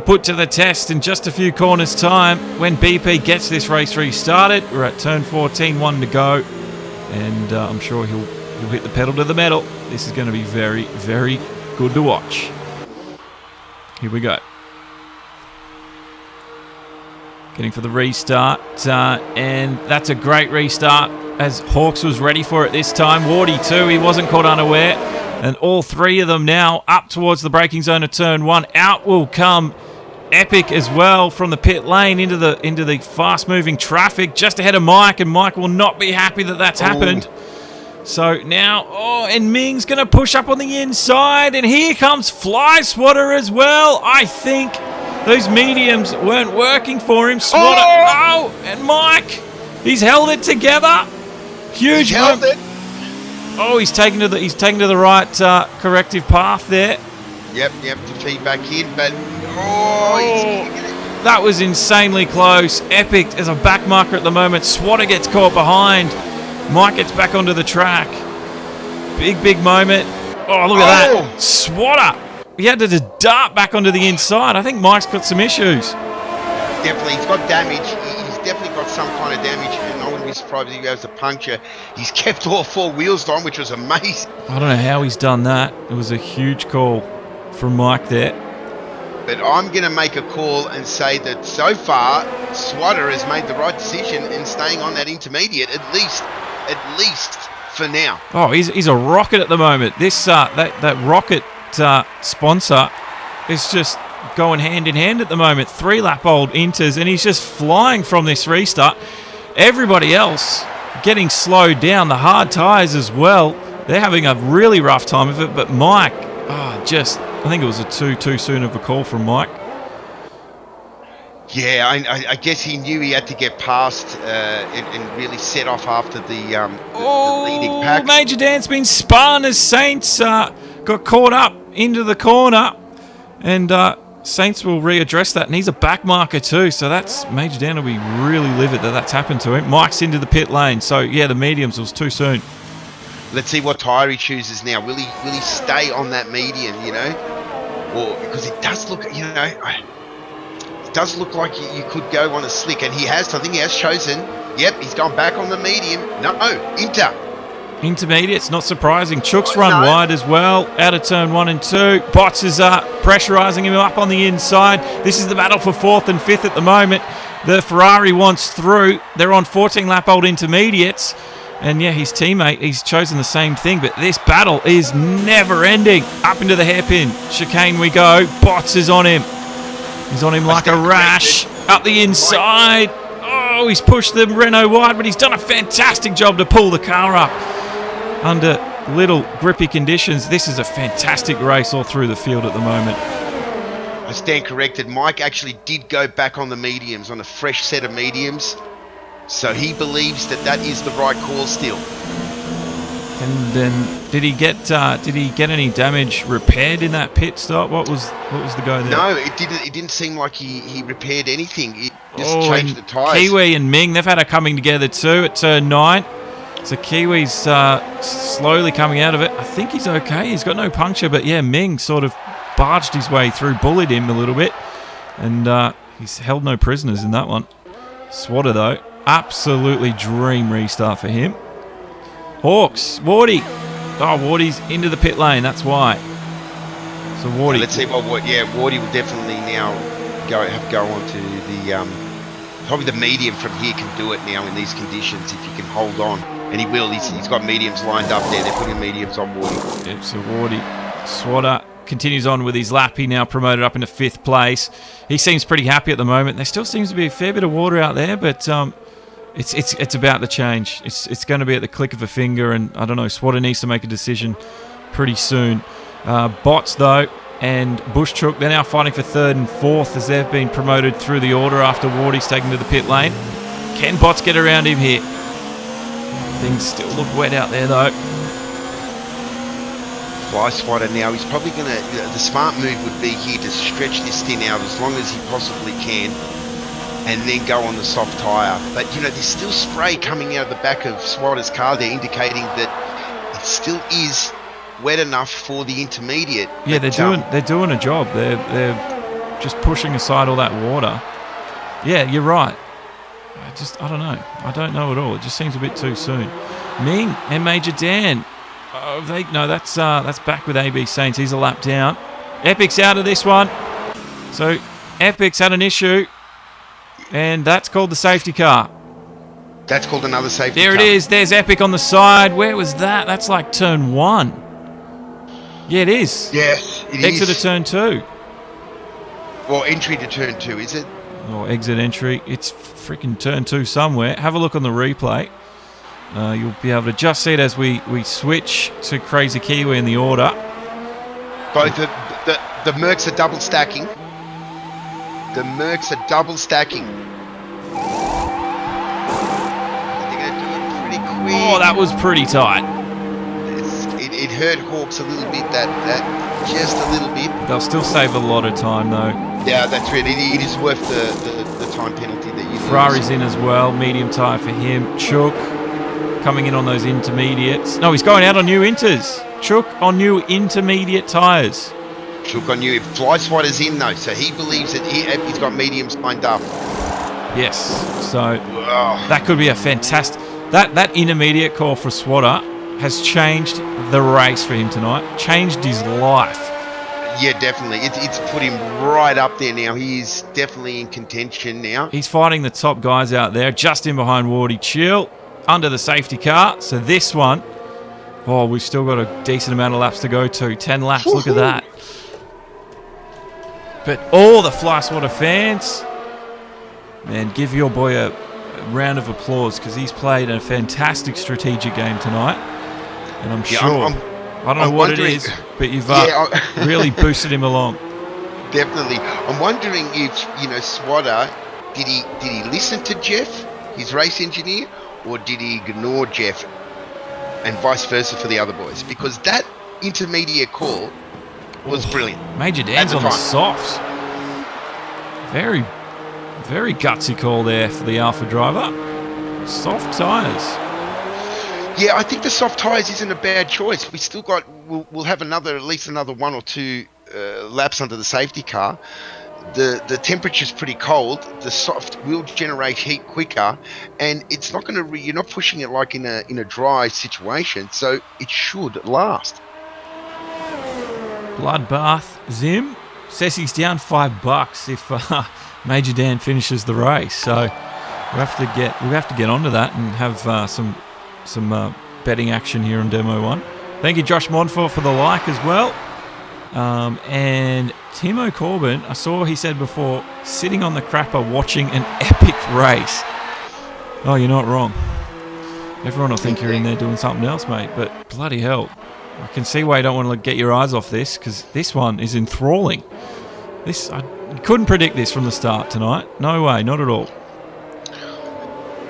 put to the test in just a few corners' time when BP gets this race restarted. We're at turn 14, 1 to go. And I'm sure he'll hit the pedal to the metal. This is going to be very, very good to watch. Here we go. Getting for the restart. And that's a great restart, as Hawks was ready for it this time. Wardy too, he wasn't caught unaware. And all three of them now up towards the braking zone of turn 1. Out will come Epic as well from the pit lane into the fast-moving traffic just ahead of Mike, and Mike will not be happy that that's happened. So now, and Ming's going to push up on the inside, and here comes Fly Swatter as well. I think those mediums weren't working for him. Swatter, and Mike, he's held it together. Huge moment. Oh, he's taken to the right corrective path there. Yep, to feed back in, but that was insanely close. Epic as a back marker at the moment. Swatter gets caught behind. Mike gets back onto the track. Big moment. Oh, look at that. Swatter. He had to just dart back onto the inside. I think Mike's got some issues. Definitely, he's got damage. He's definitely got some kind of damage, and I wouldn't be surprised if he has a puncture. He's kept all 4 wheels on, which was amazing. I don't know how he's done that. It was a huge call from Mike there. But I'm going to make a call and say that so far, Swatter has made the right decision in staying on that intermediate, at least for now. Oh, he's a rocket at the moment. This that rocket sponsor is just going hand in hand at the moment. 3-lap-old Inters, and he's just flying from this restart. Everybody else getting slowed down. The hard tyres as well. They're having a really rough time of it. But Mike, I think it was too soon of a call from Mike. Yeah, I guess he knew he had to get past and really set off after the leading pack. Major Dan's been spun as Saints got caught up into the corner, and Saints will readdress that, and he's a back marker too, so that's Major Dan will be really livid that that's happened to him. Mike's into the pit lane, so yeah, the mediums was too soon. Let's see what tyre he chooses now. Will he stay on that medium, or because it does look, it does look like you could go on a slick, and I think he has chosen. Yep, he's gone back on the medium. No, Intermediates, not surprising. Chook's run wide as well, out of turn 1 and 2. Bots is pressurising him up on the inside. This is the battle for 4th and 5th at the moment. The Ferrari wants through. They're on 14-lap-old intermediates. And yeah, his teammate, he's chosen the same thing, but this battle is never ending. Up into the hairpin. Chicane we go. Bots is on him. He's on him like a rash. Up the inside. Oh, he's pushed the Renault wide, but he's done a fantastic job to pull the car up under little grippy conditions. This is a fantastic race all through the field at the moment. I stand corrected. Mike actually did go back on the mediums, on a fresh set of mediums. So he believes that is the right call still. And then did he get any damage repaired in that pit stop? What was the go there? No, it didn't seem like he repaired anything. He just changed the tyres. Kiwi and Ming, they've had a coming together too at turn 9. So Kiwi's slowly coming out of it. I think he's okay. He's got no puncture, but yeah, Ming sort of barged his way through, bullied him a little bit, and he's held no prisoners in that one. Swatter, though, absolutely dream restart for him. Hawks, Wardy. Oh, Wardy's into the pit lane, that's why. So Wardy. Let's see Wardy will definitely now have to go on to the probably the medium from here can do it now in these conditions if he can hold on, and he will. He's got mediums lined up there. They're putting mediums on Wardy. Yep, so Wardy, Swatter continues on with his lap. He now promoted up into 5th place. He seems pretty happy at the moment. There still seems to be a fair bit of water out there, but it's about to change. It's going to be at the click of a finger, and I don't know. Swatter needs to make a decision pretty soon. Bots though, and Bushchook, they're now fighting for 3rd and 4th as they've been promoted through the order after Wardy's taken to the pit lane. Can Bots get around him here? Things still look wet out there though. Fly Swatter now, he's probably going to, the smart move would be here to stretch this thing out as long as he possibly can and then go on the soft tyre. But, you know, there's still spray coming out of the back of Swatter's car there indicating that it still is wet enough for the intermediate. Yeah, they're doing a job. They're just pushing aside all that water. Yeah, you're right. I don't know. I don't know at all. It just seems a bit too soon. Ming and Major Dan. That's back with AB Saints. He's a lap down. Epic's out of this one. So Epic's had an issue, and that's called the safety car. That's called another safety car. There it is. There's Epic on the side. Where was that? That's like turn 1. Yeah, it is. Yes, it Exit to turn 2. Well, entry to turn 2, is it? Or exit entry. It's freaking turn 2 somewhere. Have a look on the replay. You'll be able to just see it as we switch to Crazy Kiwi in the order. Both the Mercs are double stacking. The Mercs are double stacking. They're going to do it pretty quick. Oh, that was pretty tight. It hurt Hawks a little bit, that just a little bit. They'll still save a lot of time though. Yeah, that's right. It is worth the time penalty that you Ferrari's in as well. Medium tyre for him. Chook coming in on those intermediates. No, he's going out on new inters. Chook on new intermediate tyres. Chook on new. Fly Swatter's in though, so he believes that he's got mediums lined up. Yes, so that could be a fantastic... That intermediate call for Swatter has changed the race for him tonight. Changed his life. Yeah, definitely. It's put him right up there now. He is definitely in contention now. He's fighting the top guys out there, just in behind Wardy. Chill, under the safety car. So this one, we've still got a decent amount of laps to go to. 10 laps, look at that. But all the Fly Swatter fans, man, give your boy a round of applause because he's played a fantastic strategic game tonight. And I'm sure... I don't know what it is, but you've really boosted him along. Definitely. I'm wondering if, Swatter, did he listen to Jeff, his race engineer, or did he ignore Jeff, and vice versa for the other boys? Because that intermediate call was brilliant. Major Dan's on the softs. Very, very gutsy call there for the Alpha driver. Soft tyres. Yeah, I think the soft tyres isn't a bad choice. We still got, we'll have at least another 1 or 2 laps under the safety car. The temperature's pretty cold. The soft will generate heat quicker, and it's not going to. You're not pushing it like in a dry situation, so it should last. Bloodbath Zim says he's down $5 if Major Dan finishes the race. So we have to get onto that and have some betting action here on Demo 1. Thank you, Josh Monfort, for the like as well. And Timo Corbin, I saw he said before, sitting on the crapper watching an epic race. Oh, you're not wrong. Everyone will think you're in there doing something else, mate, but bloody hell. I can see why you don't want to get your eyes off this, because this one is enthralling. I couldn't predict this from the start tonight. No way, not at all.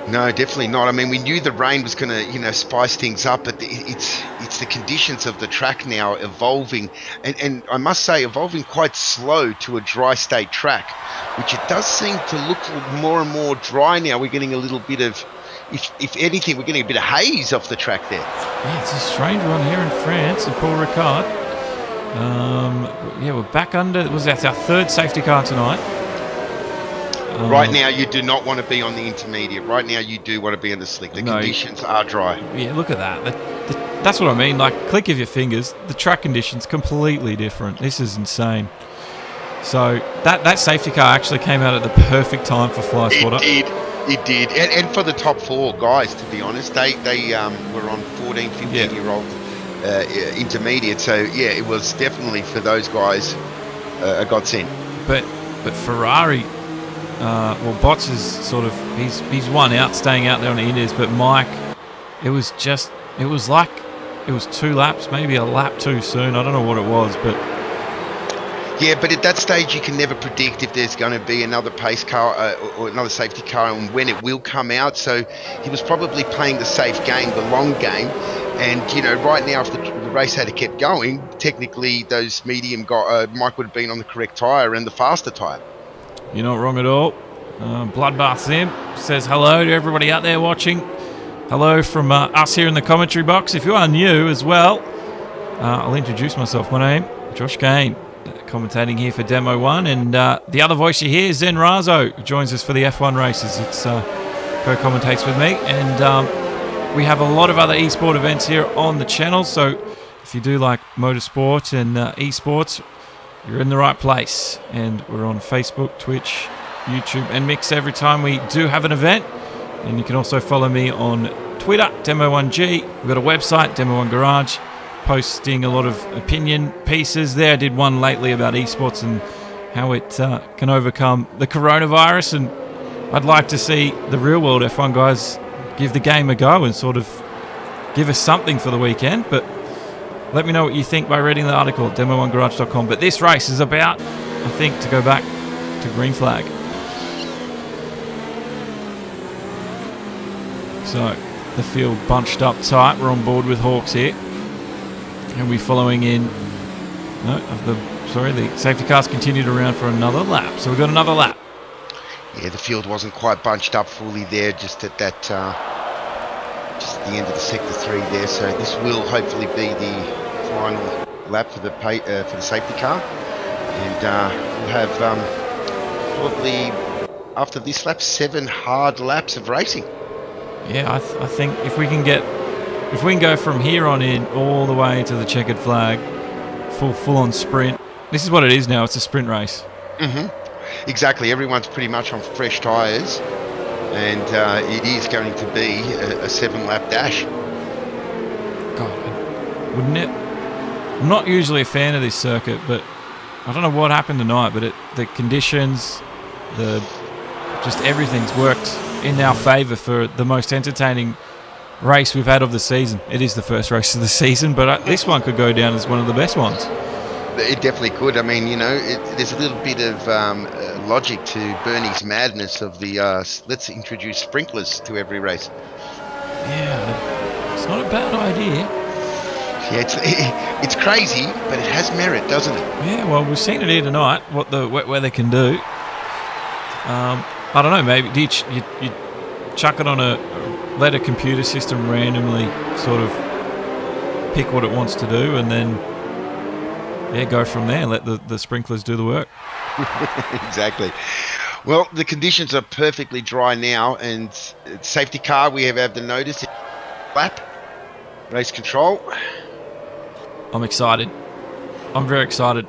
No, definitely not. I mean, we knew the rain was going to, spice things up, but it's the conditions of the track now evolving, and I must say, evolving quite slow to a dry state track, which it does seem to look more and more dry now. We're getting a little bit of, if anything, we're getting a bit of haze off the track there. Yeah, it's a strange one here in France, and Paul Ricard. Yeah, we're back under. That's our third safety car tonight. Right now, you do not want to be on the intermediate. Right now, you do want to be in the slick. The conditions are dry. Yeah, look at that. That's what I mean. Like, click of your fingers. The track conditions completely different. This is insane. So that safety car actually came out at the perfect time for Fly Swatter. It did. And for the top four guys, to be honest, they were on 14, 15-year-old intermediate. So, yeah, it was definitely for those guys a godsend. But Ferrari... Botts is sort of he's one out, staying out there on the Indies. But Mike, it was 2 laps, maybe a lap too soon. I don't know what it was, but yeah. But at that stage, you can never predict if there's going to be another pace car or another safety car and when it will come out. So he was probably playing the safe game, the long game. And right now, if the race had kept going, technically those medium Mike would have been on the correct tyre and the faster tyre. You're not wrong at all. Bloodbath Sim says hello to everybody out there watching. Hello from us here in the commentary box. If you are new as well, I'll introduce myself. My name, Josh Kane, commentating here for Demo 1. And the other voice you hear is Zen Razo, who joins us for the F1 races. It's co-commentates with me. And we have a lot of other eSport events here on the channel. So if you do like motorsport and eSports, you're in the right place. And we're on Facebook, Twitch, YouTube and Mix every time we do have an event. And you can also follow me on Twitter, Demo1G. We've got a website, Demo1 Garage, posting a lot of opinion pieces there. I did one lately about eSports and how it can overcome the coronavirus. And I'd like to see the real world F1 guys give the game a go and sort of give us something for the weekend. But let me know what you think by reading the article at demo1garage.com. But this race is about, I think, to go back to green flag. So the field bunched up tight. We're on board with Hawks here. And we're following in... the safety cars continued around for another lap. So we've got another lap. Yeah, the field wasn't quite bunched up fully there, just at that... just at the end of the sector 3 there. So this will hopefully be the final lap for the safety car. And we'll have probably, after this lap, 7 hard laps of racing. Yeah, I think if we can go from here on in all the way to the checkered flag, full on sprint. This is what it is now. It's a sprint race. Exactly. Everyone's pretty much on fresh tyres, and it is going to be a 7-lap dash. God, wouldn't it? I'm not usually a fan of this circuit, but I don't know what happened tonight. But the conditions, just everything's worked in our favour for the most entertaining race we've had of the season. It is the first race of the season, but this one could go down as one of the best ones. It definitely could. I mean, there's a little bit of logic to Bernie's madness of the let's introduce sprinklers to every race. Yeah, it's not a bad idea. Yeah, it's crazy, but it has merit, doesn't it? Yeah, well, we've seen it here tonight, what the wet weather can do. I don't know, maybe you chuck it on let a computer system randomly sort of pick what it wants to do and then go from there, let the sprinklers do the work. Exactly. Well, the conditions are perfectly dry now, and safety car, we have the notice lap, race control. I'm excited. I'm very excited.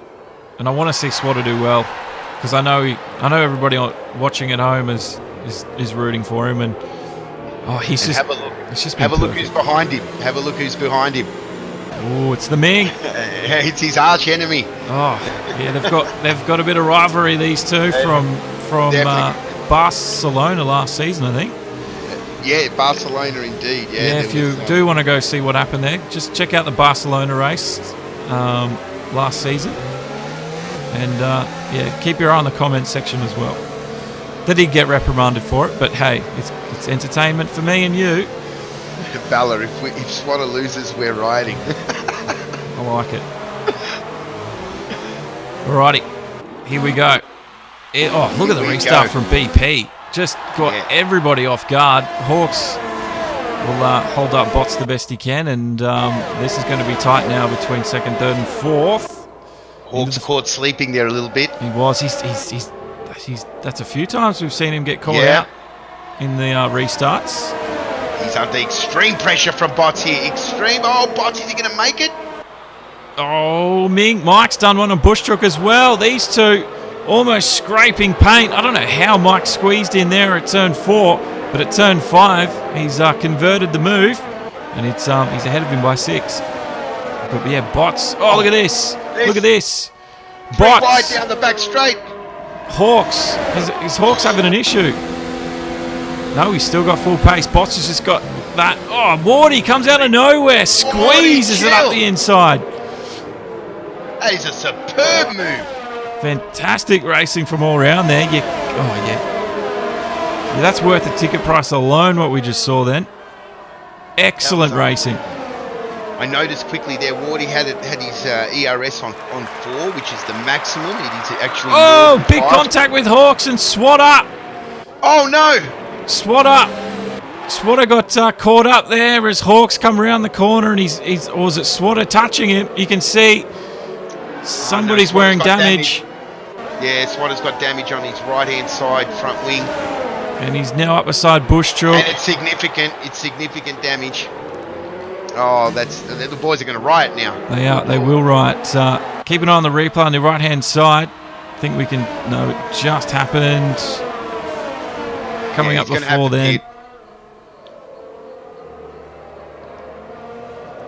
And I want to see Swatter do well. Because I know everybody watching at home is rooting for him, and he's just have a look. It's just have a look who's behind him. Have a look who's behind him. Oh, it's the Ming. It's his arch enemy. Oh, yeah, they've got a bit of rivalry, these two, from Barcelona last season, I think. Yeah, Barcelona indeed. Yeah, if you do want to go see what happened there, just check out the Barcelona race last season. And keep your eye on the comments section as well. They did get reprimanded for it, but hey, it's entertainment for me and you. Bella, if Swatter loses, we're riding. I like it. Alrighty, here we go. Look at the restart from BP. Just got everybody off guard. Hawks will hold up Botts the best he can, and this is going to be tight now between second, third, and fourth. Hawks caught sleeping there a little bit. He was. He's that's a few times we've seen him get caught out in the restarts. He's under extreme pressure from Bots here. Extreme. Oh, Bots, is he going to make it? Oh, Mike's done one on Bushchook as well. These two almost scraping paint. I don't know how Mike squeezed in there at turn 4, but at turn 5, he's converted the move, and he's ahead of him by 6. But yeah, Bots. Oh, look at this. Look at this. Bots. Wide down the back straight. Hawks. Is Hawks having an issue? No, he's still got full pace. Bots has just got that. Oh, Wardy comes out of nowhere. Squeezes it up the inside. That is a superb move. Fantastic racing from all around there. Yeah, that's worth the ticket price alone, what we just saw then. Excellent racing. I noticed quickly there, Wardy had his ERS on 4, which is the maximum. It is actually... Oh, big contact with Hawks and Swatter. Oh, no. Swatter got caught up there as Hawks come around the corner, and or was it Swatter touching him? You can see somebody's wearing damage. Yeah, Swatter's got damage on his right-hand side front wing. And he's now up beside Bushchook. And it's significant. It's significant damage. Oh, the boys are going to riot now. They are. They will riot. Keep an eye on the replay on the right-hand side. I think we can know it just happened. Coming up before then.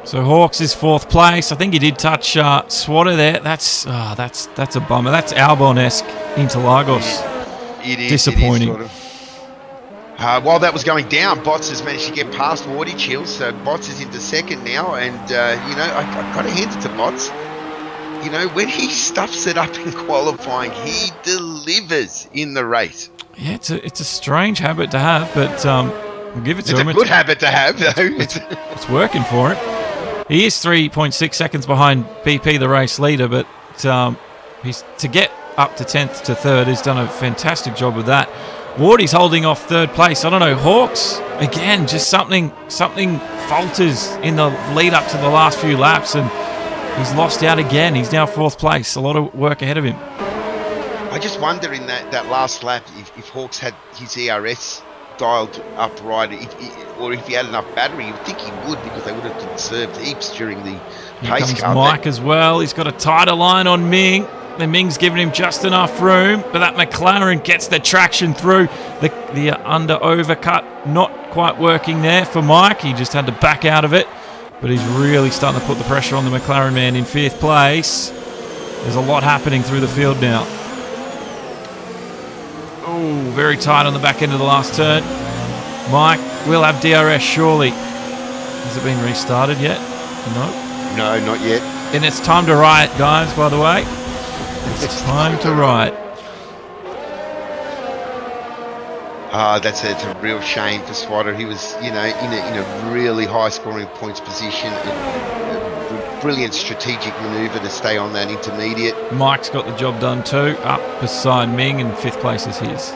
So Hawks is 4th place. I think he did touch Swatter there. That's a bummer. That's Albon-esque Interlagos. It is disappointing. It is sort of. While that was going down, Bots has managed to get past Wardy Chill, so Bots is into 2nd now, and I've got to hand it to Bots. When he stuffs it up in qualifying, he delivers in the race. Yeah, it's a strange habit to have, but we'll give it to him. It's a good habit to have, though. It's working for him. He is 3.6 seconds behind BP, the race leader, but he's to get up to 10th to 3rd. He's done a fantastic job with that. Wardy's holding off 3rd place. I don't know, Hawks, again, just something falters in the lead up to the last few laps, and he's lost out again. He's now 4th place. A lot of work ahead of him. I just wonder in that last lap if Hawks had his ERS dialed up right, or if he had enough battery. You'd think he would, because they would have conserved heaps during the pace car. Mike as well. He's got a tighter line on Ming. And Ming's giving him just enough room, but that McLaren gets the traction through. The under overcut not quite working there for Mike. He just had to back out of it, but he's really starting to put the pressure on the McLaren man in 5th place. There's a lot happening through the field now. Oh, very tight on the back end of the last turn. Mike will have DRS surely. Has it been restarted yet? No, not yet. And it's time to riot, guys, by the way. It's time to riot. It's a real shame for Swatter. He was, in a really high-scoring points position. A brilliant strategic manoeuvre to stay on that intermediate. Mike's got the job done too, up beside Ming, and 5th place is his.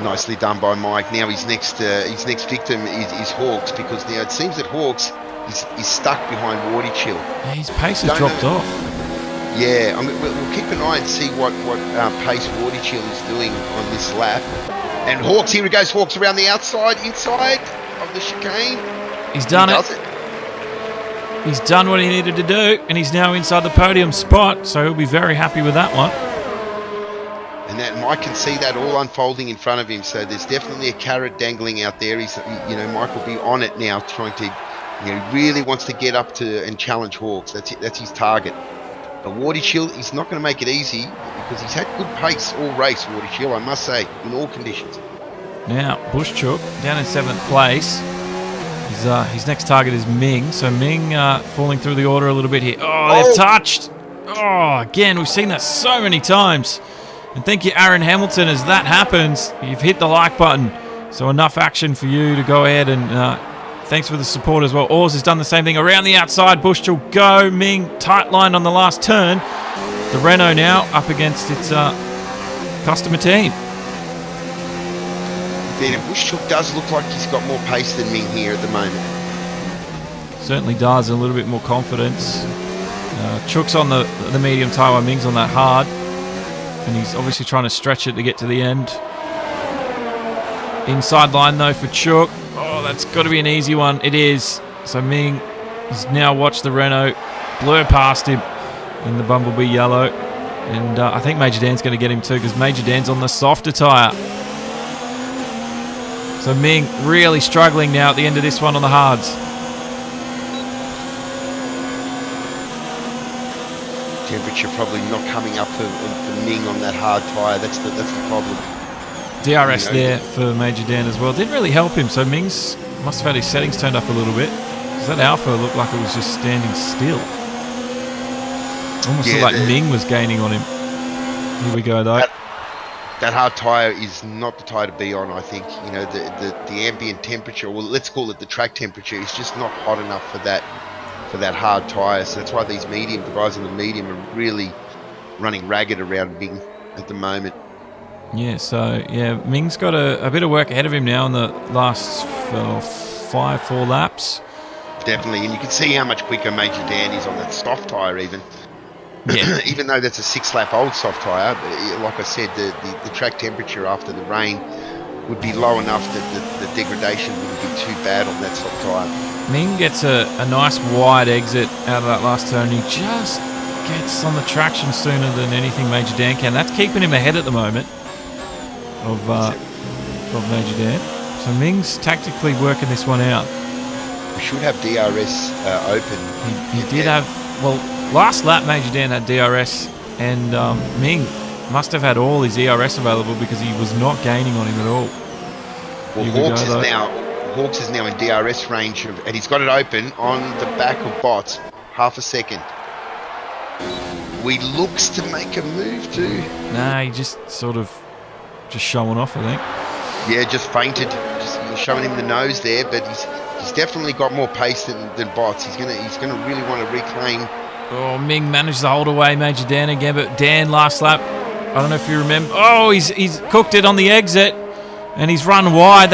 Nicely done by Mike. Now his next victim is Hawks, because now it seems that Hawks is stuck behind Wardy Chill. Yeah, his pace has dropped off. Yeah, we'll keep an eye and see what pace Wardy Chill is doing on this lap. And Hawks, here he goes. Hawks around the inside of the chicane. He's done it. He's done what he needed to do, and he's now inside the podium spot, so he'll be very happy with that one. And that Mike can see that all unfolding in front of him, so there's definitely a carrot dangling out there. Mike will be on it now, trying to, he really wants to get up to and challenge Hawks. That's his target. But Wardy Chill, he's not going to make it easy, because he's had good pace all race, Wardy Chill, I must say, in all conditions. Now, Bushchook down in 7th place. His next target is Ming. So Ming falling through the order a little bit here. Oh, they've touched. Oh, again, we've seen that so many times. And thank you, Aaron Hamilton. As that happens, you've hit the like button. So enough action for you to go ahead and... thanks for the support as well. Oars has done the same thing. Around the outside, Bush will go. Ming, tight line on the last turn. The Renault now up against its customer team. Then Bushchook does look like he's got more pace than Ming here at the moment. Certainly does, and a little bit more confidence. Chook's on the medium tyre while Ming's on that hard. And he's obviously trying to stretch it to get to the end. Inside line though for Chook. Oh, that's got to be an easy one. It is. So Ming has now watched the Renault blur past him in the Bumblebee yellow. And I think Major Dan's going to get him too, because Major Dan's on the softer tyre. So Ming really struggling now at the end of this one on the hards. Temperature probably not coming up for Ming on that hard tyre. That's the problem. DRS there for Major Dan as well. Didn't really help him, so Ming's must have had his settings turned up a little bit. Because that Alpha looked like it was just standing still. Almost looked like Ming was gaining on him. Here we go though. That hard tyre is not the tyre to be on, I think. You know, the ambient temperature, well, let's call it the track temperature, is just not hot enough for that hard tyre. So that's why the guys on the medium are really running ragged around Ming at the moment. Yeah, so yeah, Ming's got a bit of work ahead of him now in the last 4 laps. Definitely, and you can see how much quicker Major Dan is on that soft tyre even. Yeah. Even though that's a 6-lap old soft tyre, like I said, the track temperature after the rain would be low enough that the degradation wouldn't be too bad on that soft tyre. Ming gets a nice wide exit out of that last turn. He just gets on the traction sooner than anything Major Dan can. That's keeping him ahead at the moment of Major Dan. So Ming's tactically working this one out. We should have DRS open. He did have, well, last lap Major Dan had DRS, and Ming must have had all his ERS available because he was not gaining on him at all. Well, Hawks is now in DRS range, and he's got it open on the back of Bots, half a second. We looks to make a move too. Nah, he just sort of showing off, I think. Yeah, just fainted, just showing him the nose there, but he's definitely got more pace than Bots. He's gonna really want to reclaim. Oh, Ming managed to hold away Major Dan again, but Dan last lap, I don't know if you remember. Oh, he's cooked it on the exit, and he's run wide.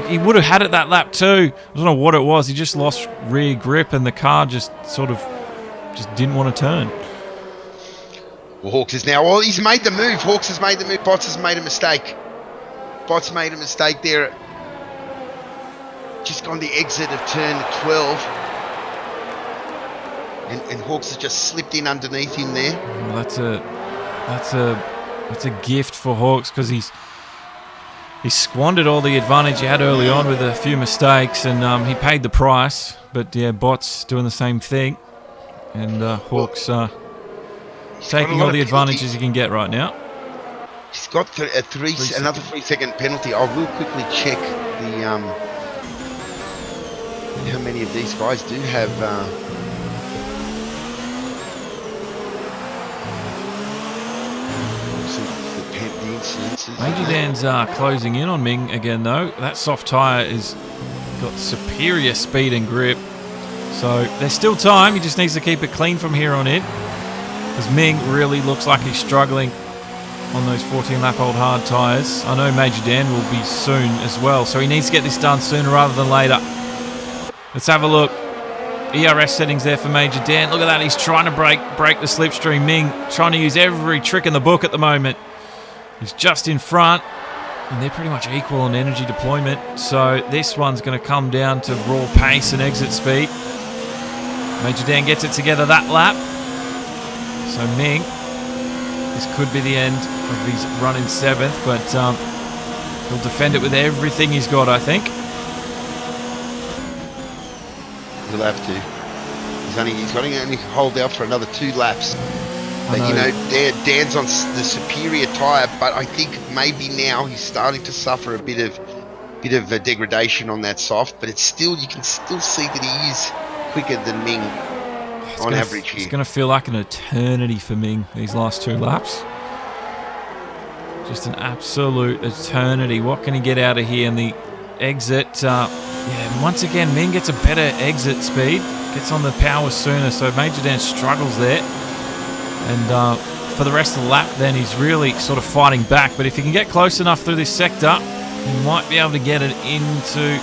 He would have had it that lap too. I don't know what it was. He just lost rear grip, and the car just didn't want to turn. Well, Hawks is now. Well, he's made the move. Hawks has made the move. Bots has made a mistake. Bots made a mistake there. Just on the exit of turn 12. And Hawks has just slipped in underneath him there. Well, that's a gift for Hawks, because he squandered all the advantage he had early on with a few mistakes, and he paid the price. But yeah, Bots doing the same thing, and Hawks taking all the advantages he can get right now. He's got another 3-second penalty. I will quickly check how many of these guys do have. Major Dan's closing in on Ming again though. That soft tyre has got superior speed and grip. So there's still time. He just needs to keep it clean from here on in. Because Ming really looks like he's struggling on those 14-lap-old hard tyres. I know Major Dan will be soon as well. So he needs to get this done sooner rather than later. Let's have a look. ERS settings there for Major Dan. Look at that. He's trying to break the slipstream. Ming trying to use every trick in the book at the moment. He's just in front, and they're pretty much equal on energy deployment. So this one's going to come down to raw pace and exit speed. Major Dan gets it together that lap. So Ming, this could be the end of his run in 7th, but he'll defend it with everything he's got, I think. He'll have to. He's got to only hold out for another 2 laps. But Dan's on the superior tyre, but I think maybe now he's starting to suffer a bit of degradation on that soft. But you can still see that he is quicker than Ming on average here. It's going to feel like an eternity for Ming these last 2 laps. Just an absolute eternity. What can he get out of here in the exit? Once again, Ming gets a better exit speed, gets on the power sooner. So Major Dan struggles there. And for the rest of the lap, then he's really sort of fighting back. But if he can get close enough through this sector, he might be able to get it into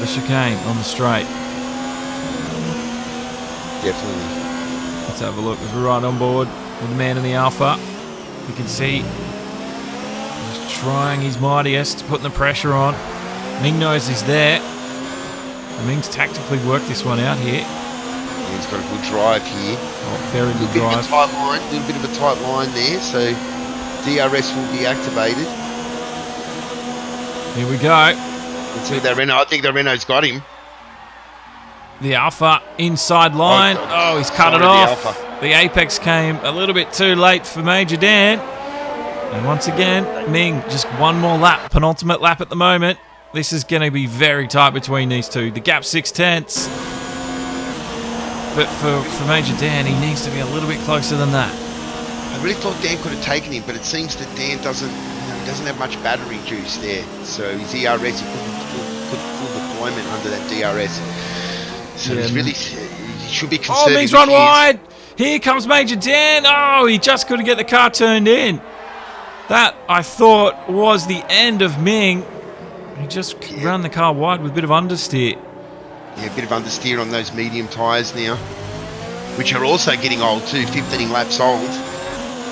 the chicane on the straight. definitely. Let's have a look. We're right on board with the man in the Alpha. You can see he's trying his mightiest, putting the pressure on. Ming knows he's there. Ming's tactically worked this one out here. Yeah, he's got a good drive here. Oh, very good drive. A little bit of a tight line there, so DRS will be activated. Here we go. Let's see that Renault. I think the Renault's got him. The Alpha inside line. Oh, he's cut it off. The apex came a little bit too late for Major Dan. And once again, Ming, just one more lap, penultimate lap at the moment. This is going to be very tight between these two. The gap 6/10. But for Major Dan, he needs to be a little bit closer than that. I really thought Dan could have taken him, but it seems that Dan doesn't have much battery juice there. So his ERS, he couldn't full deployment under that DRS. So he should be conservative. Oh, Ming's run wide. Here comes Major Dan. Oh, he just couldn't get the car turned in. That, I thought, was the end of Ming. He just ran the car wide with a bit of understeer. Yeah, a bit of understeer on those medium tyres now, which are also getting old too, 15 laps old.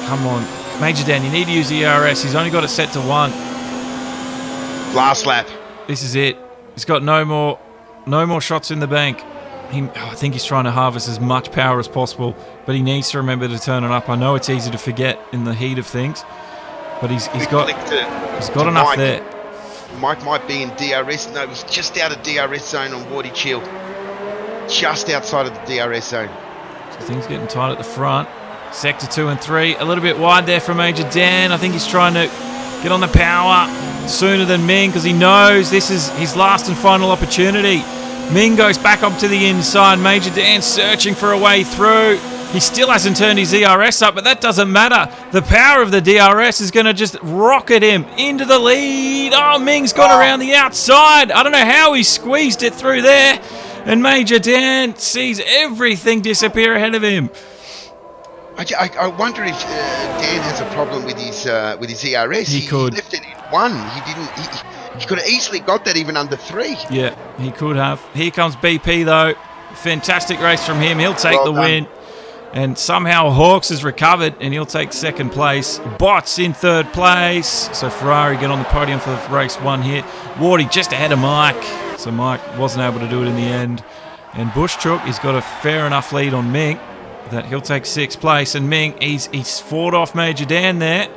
Come on. Major Dan, you need to use the ERS. He's only got it set to 1. Last lap. This is it. He's got no more shots in the bank. I think he's trying to harvest as much power as possible, but he needs to remember to turn it up. I know it's easy to forget in the heat of things, but he's got enough Mike. there. Mike might be in DRS. No, he's just out of DRS zone on Wardy Chill. Just outside of the DRS zone. So things getting tight at the front. Sector 2 and 3, a little bit wide there for Major Dan. I think he's trying to get on the power sooner than Ming because he knows this is his last and final opportunity. Ming goes back up to the inside. Major Dan searching for a way through. He still hasn't turned his ERS up, but that doesn't matter. The power of the DRS is going to just rocket him into the lead. Oh, Ming's gone around the outside. I don't know how he squeezed it through there. And Major Dan sees everything disappear ahead of him. I wonder if Dan has a problem with his ERS. He could. He left it in 1. He could have easily got that even under 3. Yeah, he could have. Here comes BP though. Fantastic race from him. He'll take the win. And somehow Hawks has recovered and he'll take 2nd place. Bots in 3rd place. So Ferrari get on the podium for race 1 here. Wardy just ahead of Mike. So Mike wasn't able to do it in the end. And Bushchuk, he's got a fair enough lead on Ming that he'll take 6th place. And Ming, he's fought off Major Dan there.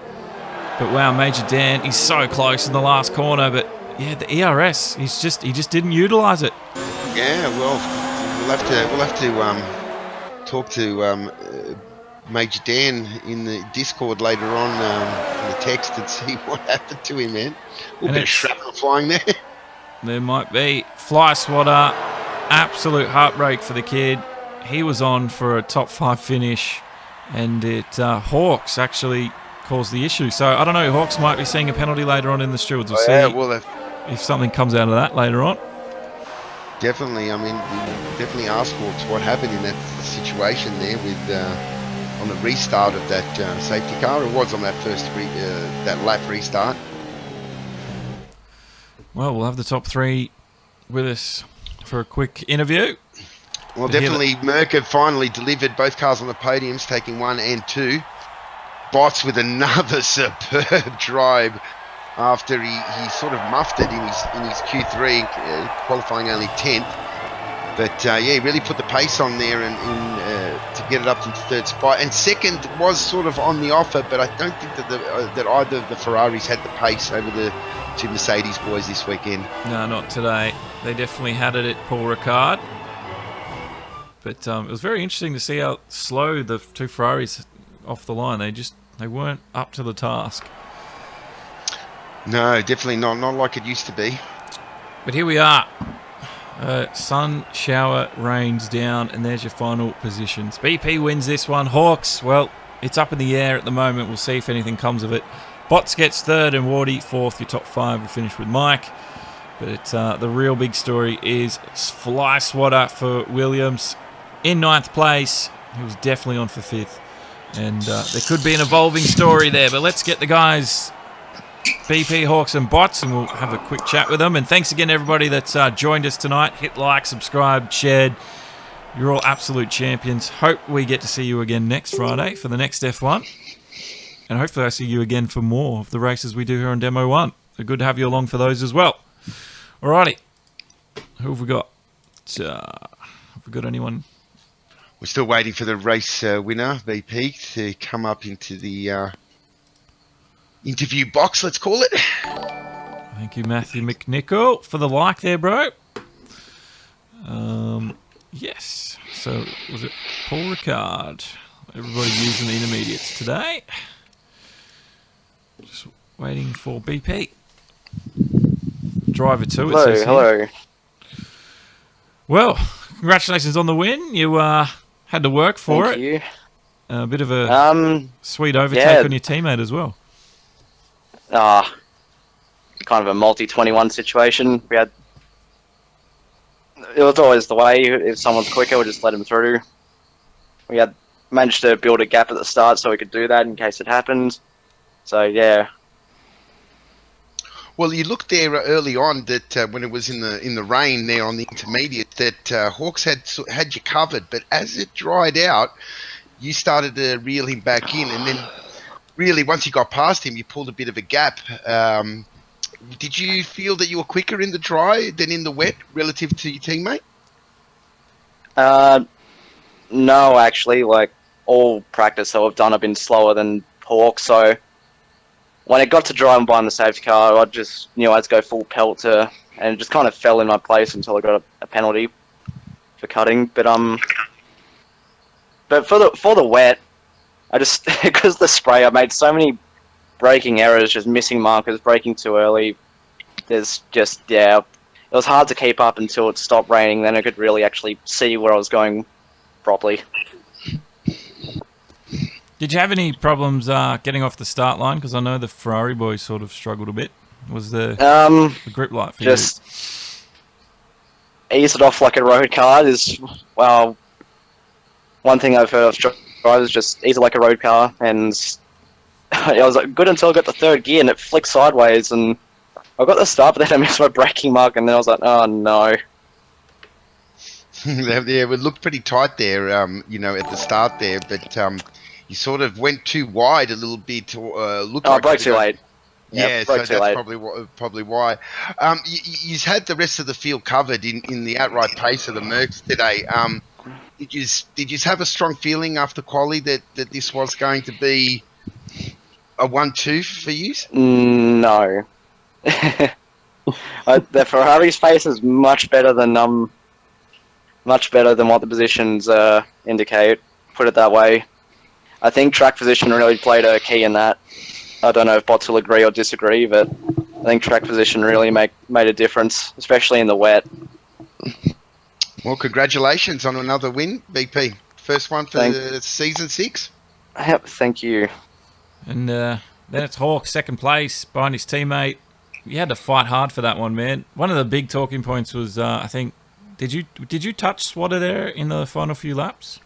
But wow, Major Dan, he's so close in the last corner. But yeah, the ERS, he just didn't utilise it. Yeah, well, we'll have to talk to Major Dan in the Discord later on in the text and see what happened to him, man. A bit of shrapnel flying there. There might be. Fly swatter, absolute heartbreak for the kid. He was on for a top 5 finish, and Hawks actually caused the issue. So I don't know. Hawks might be seeing a penalty later on in the stewards. We'll see if something comes out of that later on. Definitely. I mean, definitely ask Hawks what happened in that situation there with on the restart of that safety car. It was on that first that lap restart. Well, we'll have the top 3 with us for a quick interview. Well, definitely Merck finally delivered both cars on the podiums, taking 1 and 2. Bots with another superb drive after he sort of muffed it in his Q3, qualifying only 10th. But yeah, he really put the pace on there and to get it up to 3rd spot. And 2nd was sort of on the offer, but I don't think that either of the Ferraris had the pace over the 2 Mercedes boys this weekend. No, not today. They definitely had it at Paul Ricard. But it was very interesting to see how slow the 2 Ferraris off the line. They weren't up to the task. No, definitely not like it used to be. But here we are. Sun, shower, rains down, and there's your final positions. BP wins this one. Hawks, well, it's up in the air at the moment. We'll see if anything comes of it. Bots gets 3rd and Wardy 4th. Your top 5 will finish with Mike. But the real big story is Fly Swatter for Williams in 9th place. He was definitely on for 5th. And there could be an evolving story there. But let's get the guys, BP, Hawks and Bots, and we'll have a quick chat with them. And thanks again, everybody that's joined us tonight. Hit like, subscribe, shared. You're all absolute champions. Hope we get to see you again next Friday for the next F1. And hopefully I see you again for more of the races we do here on Demo 1. So good to have you along for those as well. Alrighty. Who have we got? Have we got anyone? We're still waiting for the race winner, BP, to come up into the interview box, let's call it. Thank you, Matthew McNichol, for the like there, bro. Yes. So, was it Paul Ricard? Everybody using the intermediates today. Just waiting for BP. Driver 2, it says here. Hello. Well, congratulations on the win. You had to work for Thank it. you. A bit of a sweet overtake on your teammate as well. Kind of a multi-21 situation. It was always the way. If someone's quicker, we just let them through. We had managed to build a gap at the start so we could do that in case it happened. So, yeah. Well, you looked there early on that when it was in the rain there on the intermediate that Hawks had you covered, but as it dried out, you started to reel him back in, and then really once you got past him, you pulled a bit of a gap. Did you feel that you were quicker in the dry than in the wet relative to your teammate? No, actually, like all practice that I've done, I've been slower than Hawk. So when it got to dry and behind the safety car, I just knew I had to go full pelter, and it just kind of fell in my place until I got a penalty for cutting. But for the wet, I just because of the spray, I made so many braking errors, just missing markers, braking too early. There's just, it was hard to keep up until it stopped raining. Then I could really actually see where I was going properly. Did you have any problems getting off the start line? Because I know the Ferrari boys sort of struggled a bit. Was the grip light for just ease it off like a road car is, well, one thing I've heard of drivers just ease it like a road car, and I was like, good until I got the third gear and it flicked sideways, and I got the start, but then I missed my braking mark, and then I was like, oh no. Yeah, it looked pretty tight there, at the start there, but you sort of went too wide a little bit. Looked like broke too late. Yeah, so that's late. probably why. You had the rest of the field covered in the outright pace of the Mercs today. Did you have a strong feeling after quali that this was going to be a 1-2 for you? No. The Ferrari's pace is much better than what the positions indicate. Put it that way. I think track position really played a key in that. I don't know if bots will agree or disagree, but I think track position really made a difference, especially in the wet. Well, congratulations on another win, BP. First one for season 6. Yep, thank you. And then it's Hawk, second place, behind his teammate. You had to fight hard for that one, man. One of the big talking points was, I think, did you touch Swatter there in the final few laps?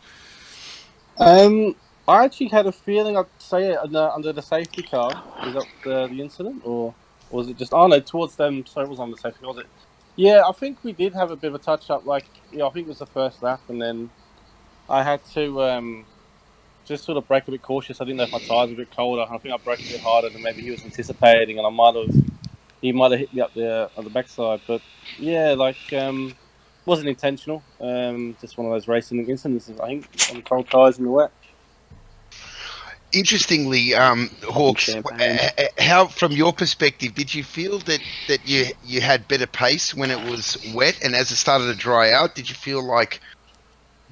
I actually had a feeling I'd say it under the safety car. Was that the incident, or was it just? Oh no, towards them. So it was on the safety car. Was it? Yeah, I think we did have a bit of a touch up. Like, I think it was the first lap, and then I had to just sort of brake a bit cautious. I didn't know if my tyres were a bit colder. I think I braked a bit harder than maybe he was anticipating, and he might have hit me up there on the backside. But yeah, like wasn't intentional. Just one of those racing incidences, I think, on the cold tyres in the wet. Interestingly, Hawks, how, from your perspective, did you feel that you had better pace when it was wet, and as it started to dry out, did you feel like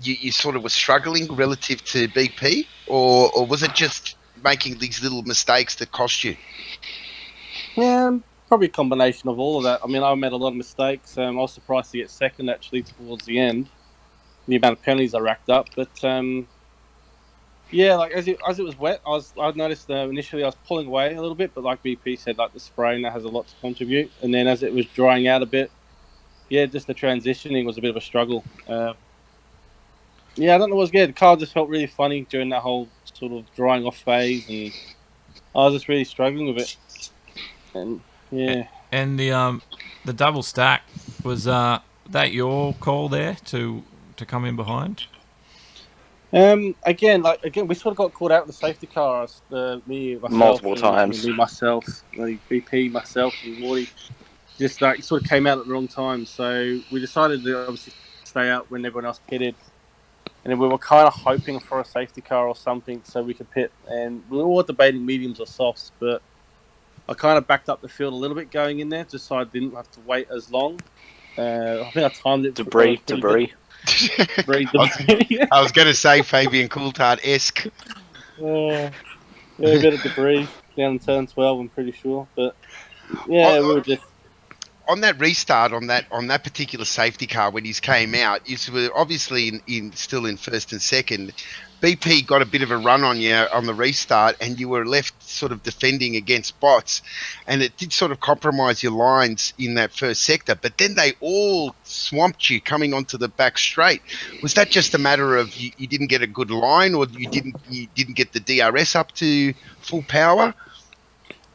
you sort of were struggling relative to BP, or was it just making these little mistakes that cost you? Yeah, probably a combination of all of that. I mean, I made a lot of mistakes. I was surprised to get second actually towards the end, the amount of penalties I racked up, but. Yeah, like as it was wet, I noticed initially I was pulling away a little bit, but like BP said, like the spraying that has a lot to contribute. And then as it was drying out a bit, just the transitioning was a bit of a struggle. I don't know what was good. The car just felt really funny during that whole sort of drying off phase, and I was just really struggling with it. And And the double stack, was that your call there to to come in behind? Again, we sort of got caught out in the safety car. Multiple times. BP, myself, and Morty. Just like sort of came out at the wrong time, so we decided to obviously stay out when everyone else pitted. And then we were kind of hoping for a safety car or something so we could pit. And we were all debating mediums or softs, but I kind of backed up the field a little bit going in there just so I didn't have to wait as long. I think I timed it. Debris. Debris. I was going to say Fabian Coulthard-esque. Yeah, a bit of debris down in turn 12, I'm pretty sure. But yeah, we were just... On that restart, on that particular safety car, when he's came out, you were obviously still in first and second. BP got a bit of a run on you on the restart, and you were left sort of defending against bots, and it did sort of compromise your lines in that first sector. But then they all swamped you coming onto the back straight. Was that just a matter of you didn't get a good line, or you didn't get the DRS up to full power?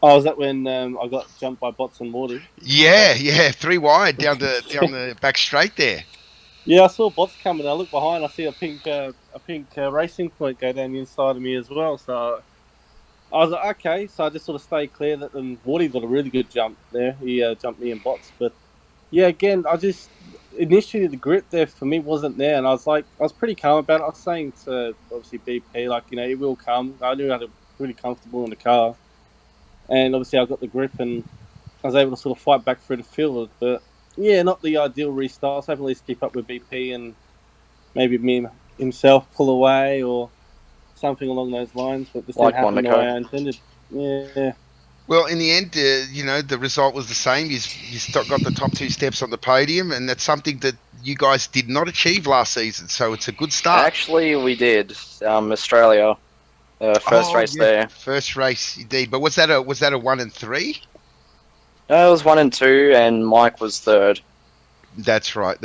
Oh, was that when I got jumped by bots and Morty? Yeah, 3 wide down the back straight there. Yeah, I saw bots coming. I look behind. I see a pink racing point go down the inside of me as well. So I was like, okay. So I just sort of stayed clear. That and Morty got a really good jump there. He jumped me in bots. But yeah, again, initially the grip there for me wasn't there, and I was pretty calm about it. I was saying to obviously BP, like, you know, it will come. I knew I was really comfortable in the car. And obviously I got the grip and I was able to sort of fight back through the field. But yeah, not the ideal restart. I was hoping at least keep up with BP and maybe me himself pull away or something along those lines. But this didn't happen the way I intended. Yeah. Well, in the end, the result was the same. You got the top 2 steps on the podium, and that's something that you guys did not achieve last season. So it's a good start. Actually, we did. Australia. First race there. First race indeed. But was that a 1 and 3? No, it was 1 and 2, and Mike was third. That's right.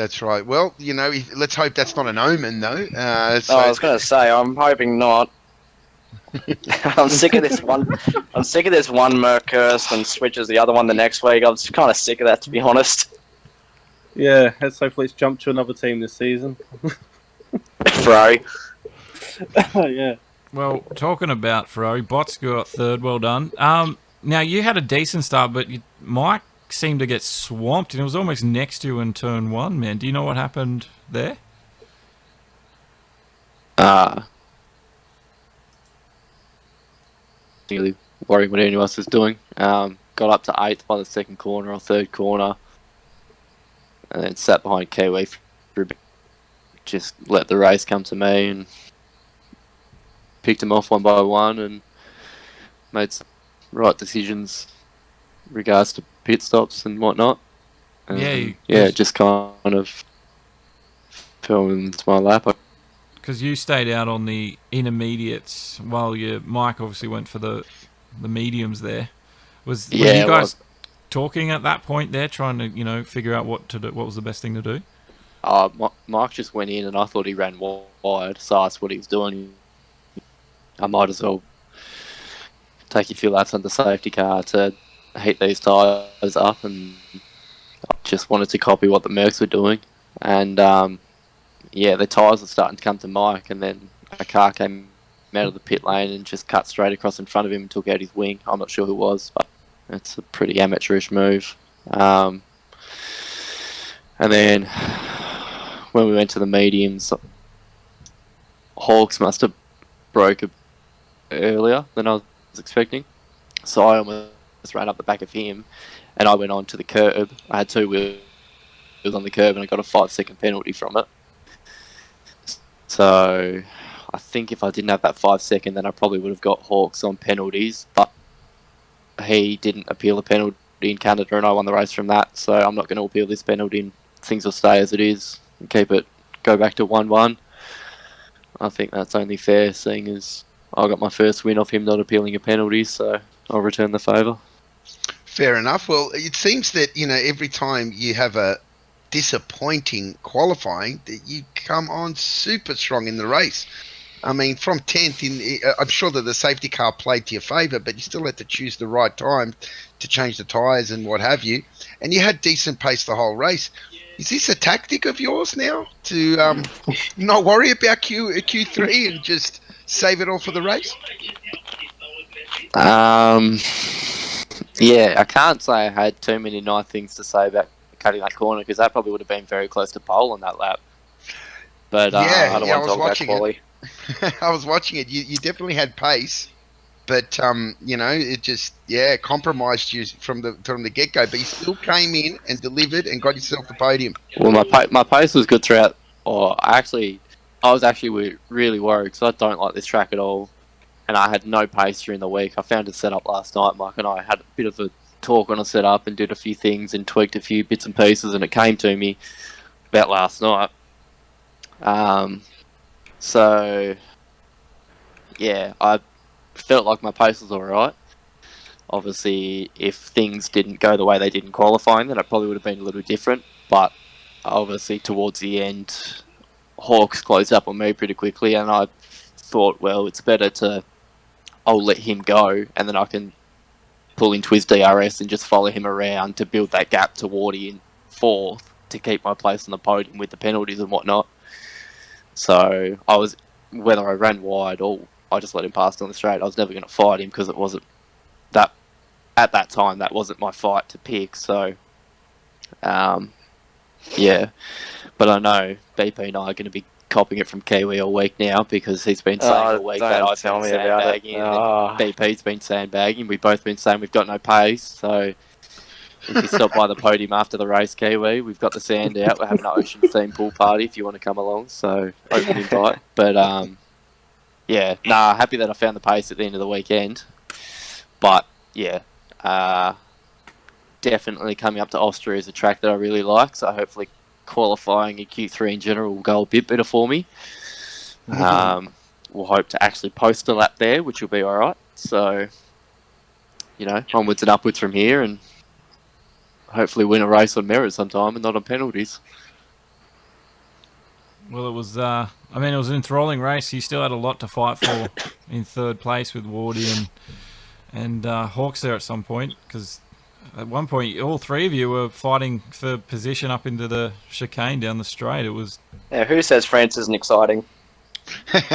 Well, let's hope that's not an omen, though. I was going to say, I'm hoping not. I'm sick of this one. I'm sick of this one Merc curse and switches the other one the next week. I'm just kind of sick of that, to be honest. Yeah, let's hopefully it's jumped to another team this season. Ferrari. Yeah. Well, talking about Ferrari, bots got third. Well done. Now, you had a decent start, but Mike seemed to get swamped, and it was almost next to you in turn 1, man. Do you know what happened there? Really worrying what anyone else was doing. Got up to 8th by the second corner or third corner, and then sat behind Kiwi for a bit. Just let the race come to me and picked them off one by one and made some right decisions in regards to pit stops and whatnot. Just kind of fell into my lap. Because you stayed out on the intermediates while Mike obviously went for the mediums there. Were you guys talking at that point there, trying to figure out what to do? What was the best thing to do? Mike just went in, and I thought he ran wide, so that's what he was doing. I might as well take a few laps on the safety car to heat these tyres up, and I just wanted to copy what the Mercs were doing. And the tyres were starting to come to Mike, and then a car came out of the pit lane and just cut straight across in front of him and took out his wing. I'm not sure who it was, but it's a pretty amateurish move. And then when we went to the mediums, Hawks must have broke earlier than I was expecting, so I almost ran up the back of him, and I went on to the curb. I had 2 wheels on the curb, and I got a 5-second penalty from it. So I think if I didn't have that 5-second, then I probably would have got Hawks on penalties, but he didn't appeal a penalty in Canada, and I won the race from that, so I'm not going to appeal this penalty, and things will stay as it is and go back to 1-1. I think that's only fair, seeing as I got my first win off him not appealing a penalty, so I'll return the favour. Fair enough. Well, it seems that, every time you have a disappointing qualifying, that you come on super strong in the race. I mean, from 10th, I'm sure that the safety car played to your favour, but you still had to choose the right time to change the tyres and what have you. And you had decent pace the whole race. Is this a tactic of yours now to not worry about Q3 and just save it all for the race? Yeah, I can't say I had too many nice things to say about cutting that corner because that probably would have been very close to pole on that lap. But Yeah, I don't I want to was talk about watching quali. it. I was watching it. You definitely had pace, but it just compromised you from the get go. But you still came in and delivered and got yourself the podium. Well, my pace was good throughout. I was actually really worried because I don't like this track at all, and I had no pace during the week. I found it set up last night. Mike and I had a bit of a talk on a setup and did a few things and tweaked a few bits and pieces, and it came to me about last night. So yeah, I felt like my pace was alright. Obviously, if things didn't go the way they did in qualifying, then it probably would have been a little different. But obviously, towards the end, Hawks closed up on me pretty quickly, and I thought, well, it's better I'll let him go, and then I can pull into his DRS and just follow him around to build that gap to Wardy in fourth to keep my place on the podium with the penalties and whatnot. So whether I ran wide or I just let him pass down the straight, I was never going to fight him because it wasn't that at that time. That wasn't my fight to pick. So, yeah. But I know BP and I are going to be copying it from Kiwi all week now because he's been saying all week that I've been sandbagging and BP's been sandbagging. We've both been saying we've got no pace. So if you stop by the podium after the race, Kiwi, we've got the sand out. We're having an ocean theme pool party if you want to come along. So open invite. But happy that I found the pace at the end of the weekend. But yeah, definitely coming up to Austria is a track that I really like. So hopefully qualifying in Q3 in general will go a bit better for me. We'll hope to actually post a lap there, which will be all right. So, onwards and upwards from here, and hopefully win a race on merit sometime and not on penalties. Well, it was. It was an enthralling race. You still had a lot to fight for in third place with Wardy and Hawks there at some point, because at one point all three of you were fighting for position up into the chicane down the straight. It was. Yeah, who says France isn't exciting?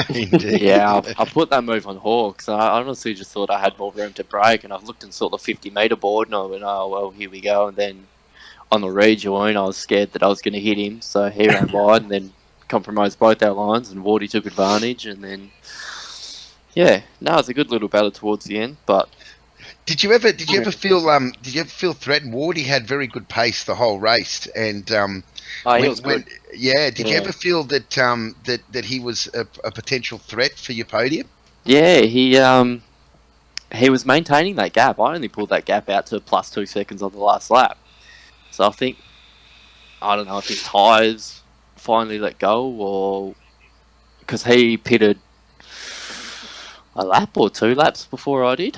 Indeed. Yeah, I put that move on Hawks. I honestly just thought I had more room to brake, and I looked and saw the 50-metre board, and I went, oh, well, here we go. And then on the rejoin, I was scared that I was going to hit him, so he ran wide and then compromised both our lines, and Wardy took advantage, and then, it was a good little battle towards the end, but... Did you ever feel threatened? Wardy had very good pace the whole race, and he was good. Did you ever feel that he was a potential threat for your podium? Yeah, he was maintaining that gap. I only pulled that gap out to plus 2 seconds on the last lap. So I don't know if his tyres finally let go, or because he pitted a lap or 2 laps before I did,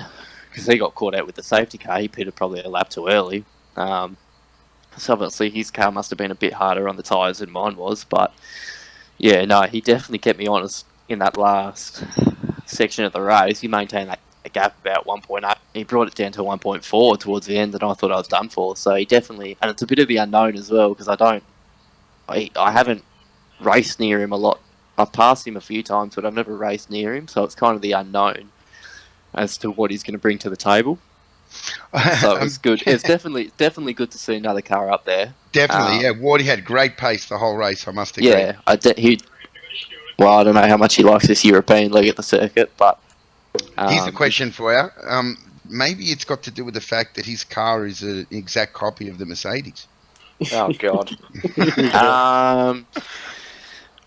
because he got caught out with the safety car. He pitted probably a lap too early. So obviously his car must have been a bit harder on the tyres than mine was. But yeah, no, he definitely kept me honest in that last section of the race. He maintained that gap about 1.8. He brought it down to 1.4 towards the end, and I thought I was done for. So he definitely, and it's a bit of the unknown as well, because I haven't raced near him a lot. I've passed him a few times, but I've never raced near him. So it's kind of the unknown as to what he's going to bring to the table. So it was good. It's definitely good to see another car up there. Definitely, yeah. Wardy had great pace the whole race, I must agree. Yeah, I don't know how much he likes this European league at the circuit, but... Here's the question for you. Maybe it's got to do with the fact that his car is an exact copy of the Mercedes. Oh, God.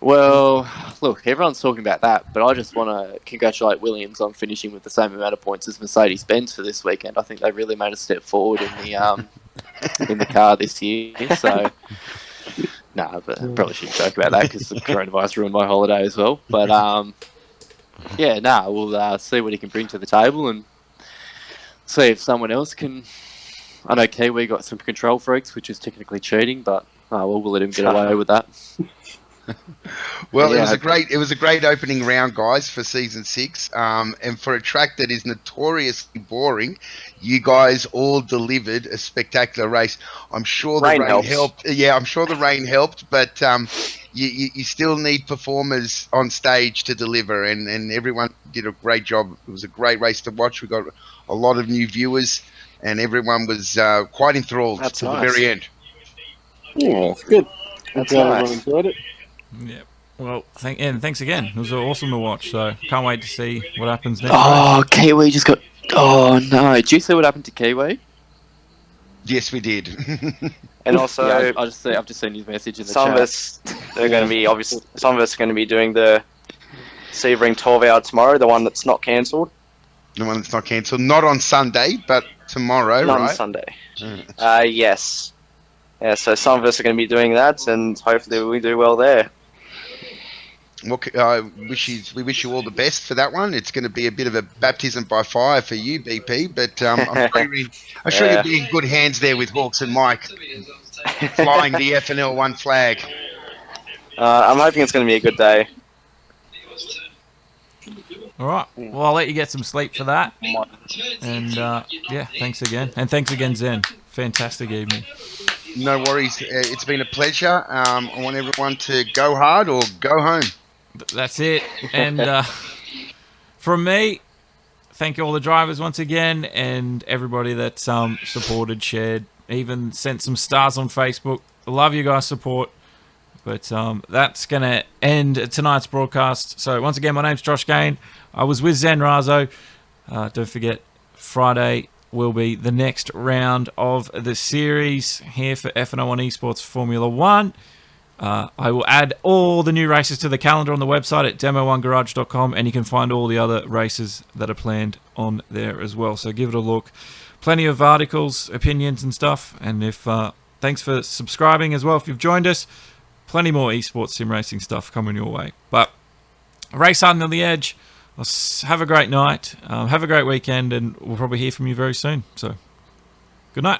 Well, look, everyone's talking about that, but I just want to congratulate Williams on finishing with the same amount of points as Mercedes-Benz for this weekend. I think they really made a step forward in the car this year. So, but I probably shouldn't joke about that because the coronavirus ruined my holiday as well. But we'll see what he can bring to the table and see if someone else can. I know Kiwi got some control freaks, which is technically cheating, but we'll let him get away with that. Well, Yeah, it was a great opening round, guys, for season 6. And for a track that is notoriously boring, you guys all delivered a spectacular race. I'm sure the Rain rain helps. helped. Yeah, I'm sure the rain helped, but you still need performers on stage to deliver, and everyone did a great job. It was a great race to watch. We got a lot of new viewers, and everyone was quite enthralled That's to the nice. very end. Yeah, it's good. I'm That's glad nice. everyone enjoyed it. Yeah. Well, thanks again. It was awesome to watch. So can't wait to see what happens next. Oh, Kiwi just got. Oh no! Did you see what happened to Kiwi? Yes, we did. And also, Yeah, I've just seen his message in the some chat. of us are going to be obviously. Some of us are going to be doing the Sebring 12-hour tomorrow, the one that's not cancelled. The one that's not cancelled, not on Sunday, but tomorrow, Not on right? Sunday. Mm. Yes. Yeah, so some of us are going to be doing that, and hopefully we do well there. Well, we wish you all the best for that one. It's going to be a bit of a baptism by fire for you, BP, but I'm sure you'll be in good hands there with Hawks and Mike flying the FNL1 flag. I'm hoping it's going to be a good day. All right. Well, I'll let you get some sleep for that. And yeah, thanks again. And thanks again, Zen. Fantastic evening. No worries. It's been a pleasure. I want everyone to go hard or go home. That's it. And from me, thank you all the drivers once again, and everybody that's supported, shared, even sent some stars on Facebook. I love you guys' support. But that's going to end tonight's broadcast. So once again, my name's Josh Gain. I was with Zen Razo. Don't forget, Friday will be the next round of the series here for FNL1 eSports Formula 1. I will add all the new races to the calendar on the website at demo1garage.com, and you can find all the other races that are planned on there as well. So give it a look. Plenty of articles, opinions and stuff. And if thanks for subscribing as well if you've joined us. Plenty more eSports sim racing stuff coming your way. But race hard on the edge. Have a great night. Have a great weekend, and we'll probably hear from you very soon. So, good night.